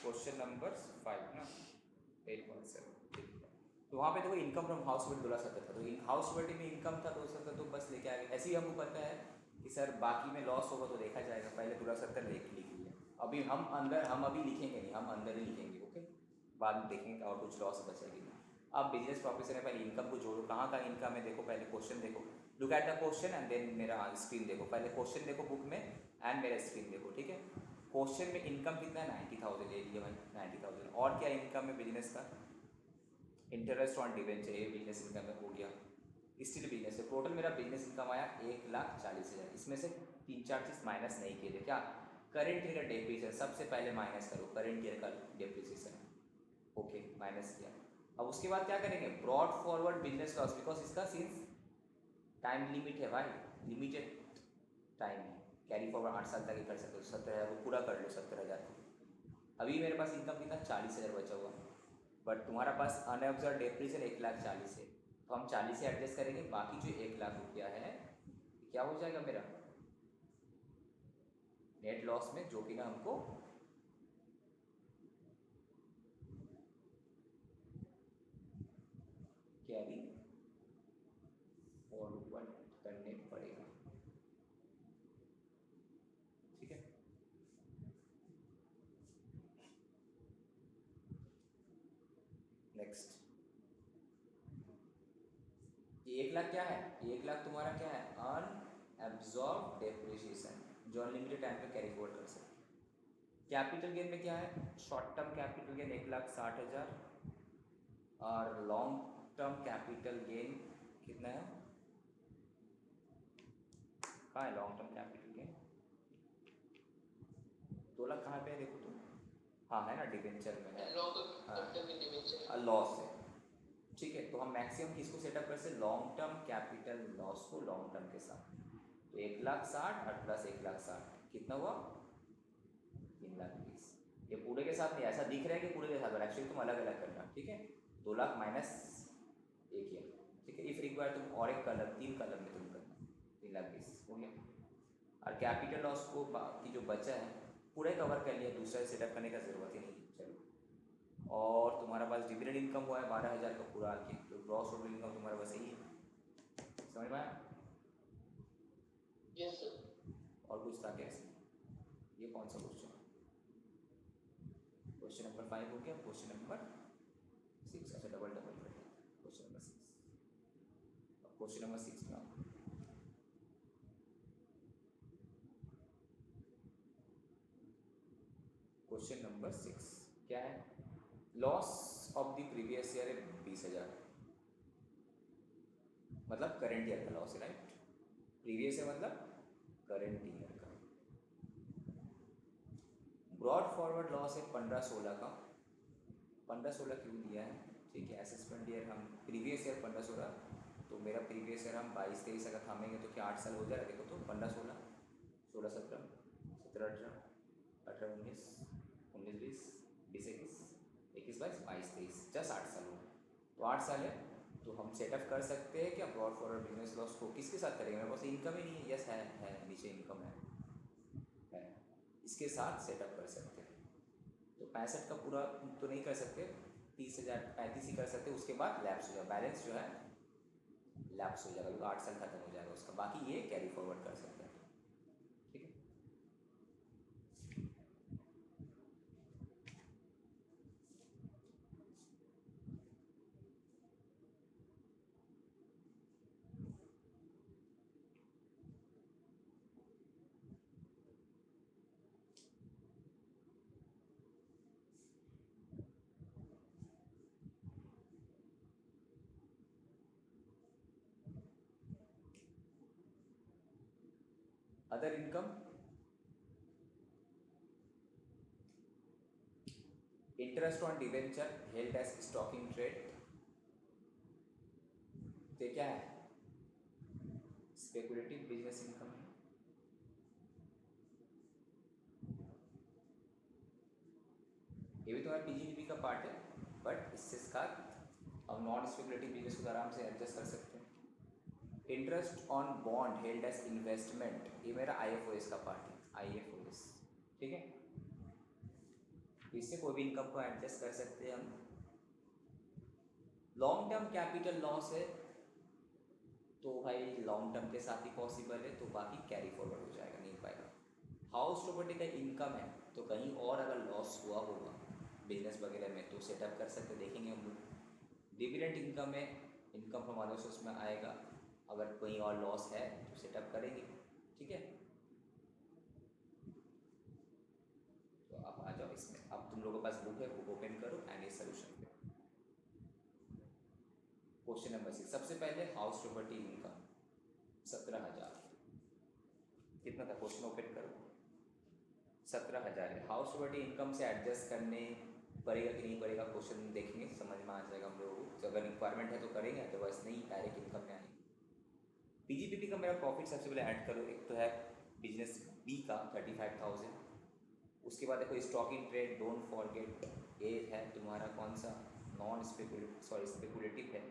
S1: क्वेश्चन नंबर 5 ना, 8.7, ठीक है। तो वहाँ पे देखो इनकम फ्रॉम हाउस होल्ड 1270 था, तो हाउस होल्ड में इनकम था 270, तो बस लेके आ गए। ऐसे ही हमको पता है कि सर बाकी में लॉस होगा तो देखा जाएगा, पहले 1270 लिखी है। अभी हम अभी लिखेंगे नहीं, हम अंदर ही लिखेंगे, ओके। बाद में देखेंगे और कुछ लॉस बचेगी नहीं। अब बिजनेस प्रॉफिट से पहले इनकम को जोड़ो, कहाँ का इनकम है देखो, पहले क्वेश्चन देखो, look at the question and then मेरा स्क्रीन देखो। पहले क्वेश्चन देखो बुक में एंड मेरा स्क्रीन देखो, ठीक है। क्वेश्चन में इनकम कितना है? 90,000 ले लिया भाई, 90,000। और क्या इनकम है बिजनेस का? इंटरेस्ट ऑन डिवेंचर, ये बिजनेस इनकम में हो गया। स्टिल बिजनेस है, टोटल मेरा बिजनेस इनकम आया 1,40,000। इसमें से 3-4 चीज़ माइनस नहीं किए थे, क्या? करेंट ईयर का डेप्रिसिएशन सबसे पहले माइनस करो, करेंट ईयर का डेप्रिसिएशन, ओके माइनस किया। अब उसके बाद क्या करेंगे? Broad forward business loss, because इसका सीन्स टाइम लिमिट है भाई, लिमिटेड टाइम है, कैरी फॉरवर्ड 8 साल तक ही कर सकते हो। 70,000 को पूरा कर लो, 70,000 को। अभी मेरे पास इनकम कितना? 40,000 बचा हुआ, बट तुम्हारा पास अनऑब्जर्व डेप्रिसिएशन 1,40,000 है, तो हम 40 से एडजस्ट करेंगे। बाकी जो 1,00,000 रुपया है क्या हो जाएगा मेरा नेट लॉस में, जो कि ना हमको कैरी फॉरवर्ड करने पड़ेगा, ठीक है। नेक्स्ट, 1,00,000 क्या है? 1,00,000 तुम्हारा क्या है? अनएब्जॉर्ब डेप्रिसिएशन, जो अनलिमिटेड टाइम पे कैरी फॉरवर्ड कर सकते हैं। कैपिटल गेन में क्या है? शॉर्ट टर्म कैपिटल गेन 1,60,000 और लॉन्ग टर्म कैपिटल गेन कितना है? कहाँ है लॉन्ग टर्म कैपिटल गेन? 2,00,000 कहाँ पे है देखो तुम? हाँ है ना, डिवेंचर में है, हाँ लॉस है, ठीक है। तो हम मैक्सिमम किसको सेटअप कर सकते? लॉन्ग टर्म कैपिटल लॉस को लॉन्ग टर्म के साथ। तो 1,60,000 और प्लस 1,60,000 कितना हुआ? 3,20,000। ये पूरे के साथ नहीं, ऐसा दिख रहा है कि पूरे के साथ, एक्चुअली तुम अलग अलग करना, ठीक है। 2,00,000 माइनस 1,000, ठीक है। इफ रिक्वायर तुम और एक कलर, 3 कलर में तुम करना, 3,20,000 हो गया। और कैपिटल लॉस को बाकी जो बचा है पूरे कवर कर लिया, दूसरा सेटअप करने का ज़रूरत ही नहीं, चलो। और तुम्हारा पास डिविडेंड इनकम हुआ है 12,000 का पूरा आके, तो ग्रॉस टोटल इनकम तुम्हारे पास यही है, समझ में आया?
S3: Yes sir.
S1: और कुछ था क्या इसमें? ये कौन सा क्वेश्चन? क्वेश्चन नंबर 5 हो गया, क्वेश्चन नंबर 6, अच्छा डबल कर दिया, क्वेश्चन नंबर 6। अब क्वेश्चन नंबर 6 में आओ। क्वेश्चन नंबर 6 क्या है? Loss of the previous year है 20,000, मतलब करंट ईयर का लॉस है, राइट। प्रीवियस है मतलब करंट ईयर का। ब्रॉड फॉरवर्ड लॉस है 15-16 का। 15-16 क्यों दिया है? ठीक है, असेसमेंट ईयर हम प्रीवियस ईयर 15-16, तो मेरा प्रीवियस ईयर हम 22-23 अगर थामेंगे तो क्या 8 साल हो जाएगा? देखो तो 15-16, 16-17, 17-18, 18-19, 19-20, 20-21, 21-22, 22-23, जस्ट 8 साल हो गए, तो 8 साल है। तो हम सेटअप कर सकते हैं क्या ब्रॉड फॉरवर्ड बिजनेस लॉस को? किसके साथ करेंगे? मेरे पास इनकम ही नहीं है, यस है नीचे इनकम है, इसके साथ सेटअप कर सकते हैं। तो 65 का पूरा तो नहीं कर सकते, 30,000 35 ही कर सकते, उसके बाद लैप्स हो जाएगा, बैलेंस जो है लैप्स हो जाएगा, 8 साल खत्म हो जाएगा उसका, बाकी ये कैरी फॉरवर्ड कर सकते हैं, ठीक है। Other income interest on debenture held as stock in trade, तो क्या है? स्पेकुलेटिव बिजनेस इनकम है। ये भी तुम्हारा पीजीडीपी का पार्ट है, बट इससे इसका अब नॉन स्पेकुलेटिव बिजनेस को आराम से एडजस्ट कर सकते हैं। Interest on bond held as investment, ये मेरा आईएफओएस का पार्ट है, आईएफओएस, ठीक है। इससे कोई भी इनकम को एडजस्ट कर सकते हैं हम। लॉन्ग टर्म कैपिटल लॉस है तो भाई लॉन्ग टर्म के साथ ही पॉसिबल है, तो बाकी कैरी फॉरवर्ड हो जाएगा, नहीं हो पाएगा। हाउस प्रॉपर्टी का इनकम है तो कहीं और अगर लॉस हुआ होगा बिजनेस वगैरह में तो सेटअप कर सकते, देखेंगे हम लोग। डिविडेंड इनकम है, इनकम फ्रॉम अदर सोर्स में आएगा, अगर कहीं और लॉस है तो सेटअप करेंगे, ठीक है। तो आप आ जाओ इसमें, अब तुम लोगों के पास बुक है, बुक ओपन करो एंड इस सोल्यूशन पे। क्वेश्चन नंबर 6, सबसे पहले हाउस प्रॉपर्टी इनकम 17,000, कितना था? क्वेश्चन ओपन करो, 17,000 है। हाउस प्रॉपर्टी इनकम से एडजस्ट करने पड़ेगा कि नहीं पड़ेगा, क्वेश्चन देखेंगे, समझ में आ जाएगा हम लोगों को। तो अगर रिक्वायरमेंट है तो करेंगे, अदरवाइज नहीं, डायरेक्ट इनकम में आएंगे। पीजीपीपी का मेरा प्रॉफिट सबसे पहले ऐड करो, एक तो है बिजनेस बी का 35,000, उसके बाद देखो stock in trade, don't forget, ये है तुम्हारा कौन सा, नॉन स्पेकुलेटिव है,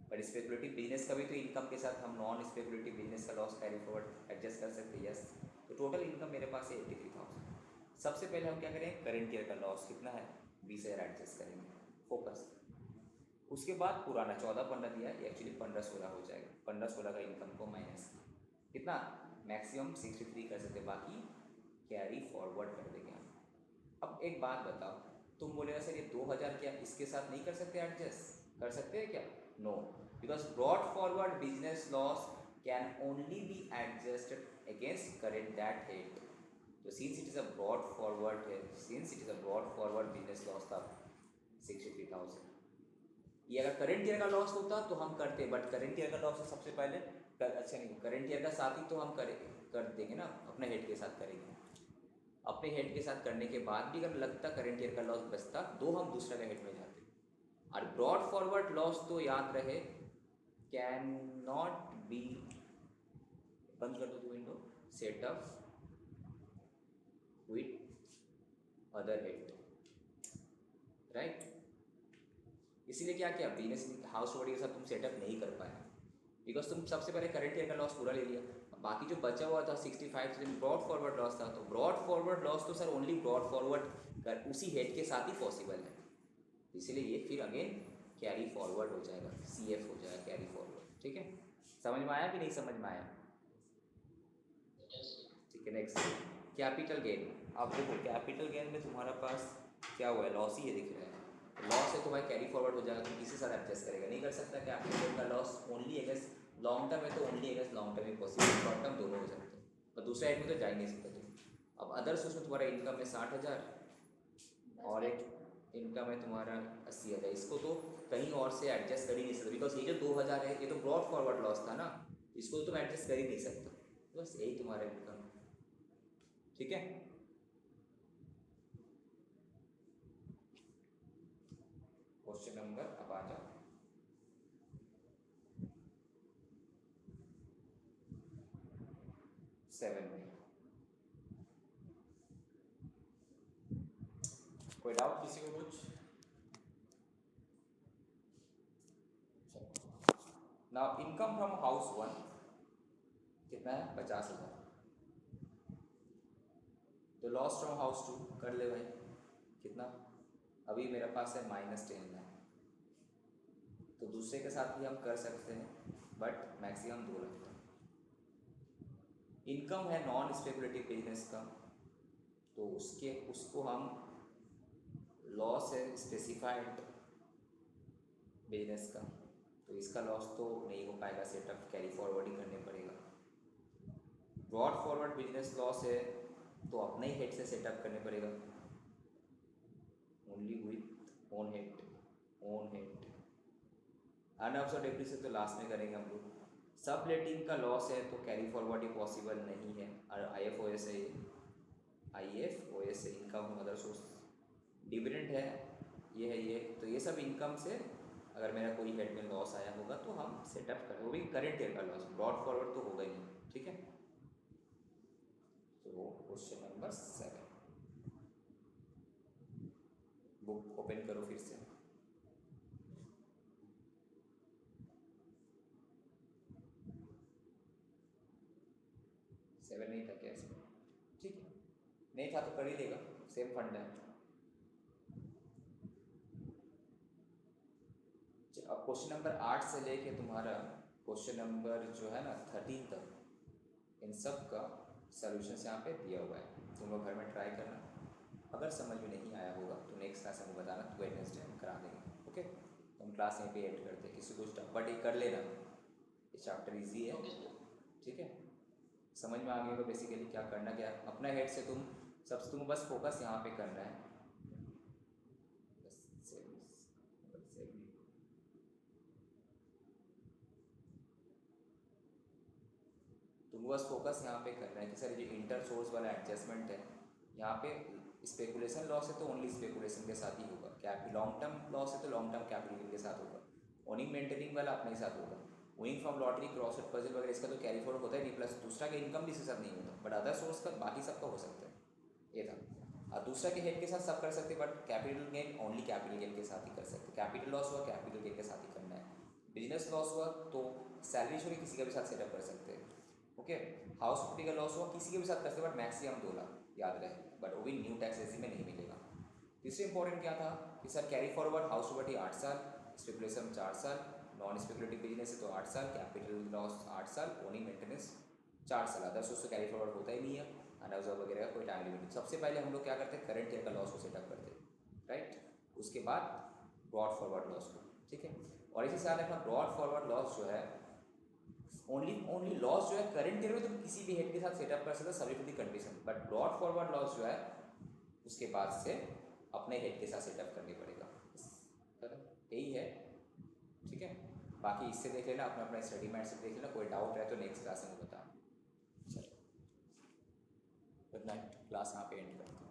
S1: पर स्पेकुलेटिव बिजनेस का भी तो इनकम के साथ हम नॉन स्पेकुलेटिव बिजनेस का लॉस कैरी फॉरवर्ड एडजस्ट कर सकते हैं, यस। तो टोटल इनकम मेरे पास है 83,000। सबसे पहले हम क्या करें, करेंट ईयर का लॉस कितना है, 20,000 एडजस्ट करेंगे, फोकस। उसके बाद पुराना 14-15 दिया है, एक्चुअली 15-16 हो जाएगा, 15-16 का इनकम को माइनस कितना, मैक्सिमम 63 कर सकते, बाकी कैरी फॉरवर्ड कर देंगे हम। अब एक बात बताओ, तुम बोलेगा सर ये 2,000 क्या इसके साथ नहीं कर सकते एडजस्ट, कर सकते हैं क्या? No, because brought forward business loss can only be adjusted against current that head. तो since it is a brought forward है, since it is a brought forward business loss था 63,000, ये अगर करेंट ईयर का लॉस होता तो हम करते, बट करेंट ईयर का लॉस है सबसे पहले, अच्छा नहीं, करेंट ईयर का साथ ही तो हम कर देंगे ना, अपने हेड के साथ करेंगे। अपने हेड के साथ करने के बाद भी अगर लगता करेंट ईयर का लॉस बचता तो हम दूसरा का हेड में जाते। और ब्रॉड फॉरवर्ड लॉस तो याद रहे कैन नॉट बी, बंद कर दो window, setup with other head, right. इसीलिए क्या किया, बिजनेस हाउस प्रॉपर्टी के साथ तुम सेटअप नहीं कर पाए, बिकॉज तुम सबसे पहले करंट ईयर का लॉस पूरा ले लिया, बाकी जो बचा हुआ था 65,000 ब्रॉड फॉरवर्ड लॉस था, तो ब्रॉड फॉरवर्ड लॉस तो सर ओनली ब्रॉड फॉरवर्ड कर उसी हेड के साथ ही पॉसिबल है, इसीलिए ये फिर अगेन कैरी फॉरवर्ड हो जाएगा, CF हो जाएगा कैरी फॉरवर्ड, ठीक है। समझ में आया कि नहीं समझ में आया? ठीक है, नेक्स्ट कैपिटल गेन। अब देखो कैपिटल गेन में तुम्हारा पास क्या हुआ है, लॉस ही है दिख रहा है, लॉस है तो भाई कैरी फॉरवर्ड हो जाएगा, तो किसी साथ एडजस्ट करेगा, नहीं कर सकता कैपिटल का loss only against long term है, तो ओनली अगेंस्ट लॉन्ग टर्म ही पॉसिबल, शॉर्ट टर्म दोनों हो सकते हैं, और दूसरा हेड में तो जा ही नहीं सकते तुम। अब अदर्स उसमें तुम्हारा इनकम है 60,000 और एक इनकम है तुम्हारा 80,000, इसको तो कहीं और से एडजस्ट कर ही नहीं सकते, बिकॉज ये जो 2,000 है ये तो ब्रॉड फॉरवर्ड लॉस था ना, इसको तो तुम एडजस्ट कर ही नहीं सकते, बस यही तुम्हारा इनकम, ठीक है। क्वेश्चन नंबर, अब आ जाओ 7 में, कोई डाउट किसी को कुछ? नाउ इनकम फ्रॉम हाउस 1 कितना है, 50,000, तो लॉस फ्रॉम हाउस 2 कर ले भाई, कितना, अभी मेरे पास है -10 लाख, तो दूसरे के साथ भी हम कर सकते हैं, बट मैक्सिमम 2 लाख तक। इनकम है नॉन स्पेकुलेटिव बिजनेस का, तो उसको हम लॉस है स्पेसिफाइड बिजनेस का, तो इसका लॉस तो नहीं हो पाएगा, सेटअप कैरी फॉरवर्ड ही करने पड़ेगा। ब्रॉड फॉरवर्ड बिजनेस लॉस है तो अपने ही हेड से सेटअप करने पड़ेगा, only with own head. Unabsorbed depreciation तो लास्ट में करेंगे हम लोग। सब लेटिंग का लॉस है तो कैरी फॉरवर्ड ही पॉसिबल नहीं है, और IFOS है, IFOS है, income from other source. Dividend है ये है ये, तो ये सब इनकम से अगर मेरा कोई हेड में लॉस आया होगा तो हम सेटअप करें, वो भी करंट ईयर का लॉस, ब्रॉड फॉरवर्ड तो होगा ही नहीं, ठीक है। तो क्वेश्चन नंबर 7, बुक ओपन करो फिर से। सेवन नहीं था क्या इसमें? ठीक है, नहीं था तो कर ही देगा, सेम फंड है। अब क्वेश्चन नंबर 8 से लेके तुम्हारा क्वेश्चन नंबर जो है ना 13 तक, इन सब का सॉल्यूशंस यहाँ पे दिया हुआ है, तुम लोग घर में ट्राई करना। अगर समझ में नहीं आया होगा तो नेक्स्ट क्लास में बताना, तो वेडनेसडे हम करा देंगे, ओके। तो हम क्लास यहीं पे एड करते हैं, किसी को स्टफ बट ये कर लेना, ये चैप्टर इजी है, ठीक है। समझ में आ गया होगा बेसिकली क्या करना, क्या अपना हेड से तुम बस फोकस यहाँ पे करना है, तुमको बस फोकस यहाँ पे करना है कि सर ये इंटर सोर्स वाला एडजस्टमेंट है, यहाँ पे स्पेकुलेशन लॉस है तो ओनली स्पेकुलेशन के साथ ही होगा, लॉन्ग टर्म लॉस है तो लॉन्ग टर्म कैपिटल के साथ होगा, ओनिंग मेंटेनिंग वाला अपने ही साथ होगा, winning from lottery crossword puzzle वगैरह इसका तो कैरी फॉरवर्ड होता है नहीं, प्लस दूसरा का इनकम भी इसके साथ नहीं होता, बट अदर सोर्स का बाकी सबका हो सकता है, ये था। और दूसरा के हेड के साथ सब कर सकते हैं, but capital gain only capital gain के साथ ही कर सकते हैं, कैपिटल लॉस हुआ कैपिटल गेन के साथ ही करना है, बिजनेस लॉस हुआ तो सैलरी छोड़ी किसी का भी साथ सेटअप कर सकते हैं, ओके। हाउस प्रॉपर्टी का लॉस हुआ किसी के भी साथ कर सकते हैं, बट मैक्सिमम 2 लाख याद रहे, बट वो भी न्यू टैक्स रेजिम में नहीं मिलेगा। तीसरे इंपॉर्टेंट क्या था कि sir carry forward house property 8 साल, स्पेकुलेशन 4 साल, नॉन स्पेकुलेटिव बिजनेस है तो 8 साल, कैपिटल लॉस 8 साल, ओनिंग मेंटेनेंस 4 साल, अदर्स उससे कैरी फॉरवर्ड होता ही नहीं है, अनऑब्जर्व वगैरह का कोई टाइम लिमिट नहीं। सबसे पहले हम लोग क्या करते हैं, करंट ईयर का लॉस को सेटअप करते हैं, राइट, उसके बाद ब्रॉड फॉरवर्ड लॉस को, ठीक है। और इसी साल रखना ब्रॉड फॉरवर्ड लॉस जो है ओनली लॉस जो है करंट ईयर में तुम किसी भी हेड के साथ सेटअप कर सकते हो सभी the condition, but brought forward loss जो है उसके बाद से अपने हेड के साथ सेटअप करनी पड़ेगा, यही है, ठीक है। बाकी इससे देख लेना, अपना अपना स्टडी मैट से देख लेना, कोई डाउट है तो नेक्स्ट क्लास में बताना। चलो गुड नाइट, क्लास यहाँ पे एंड करते हैं।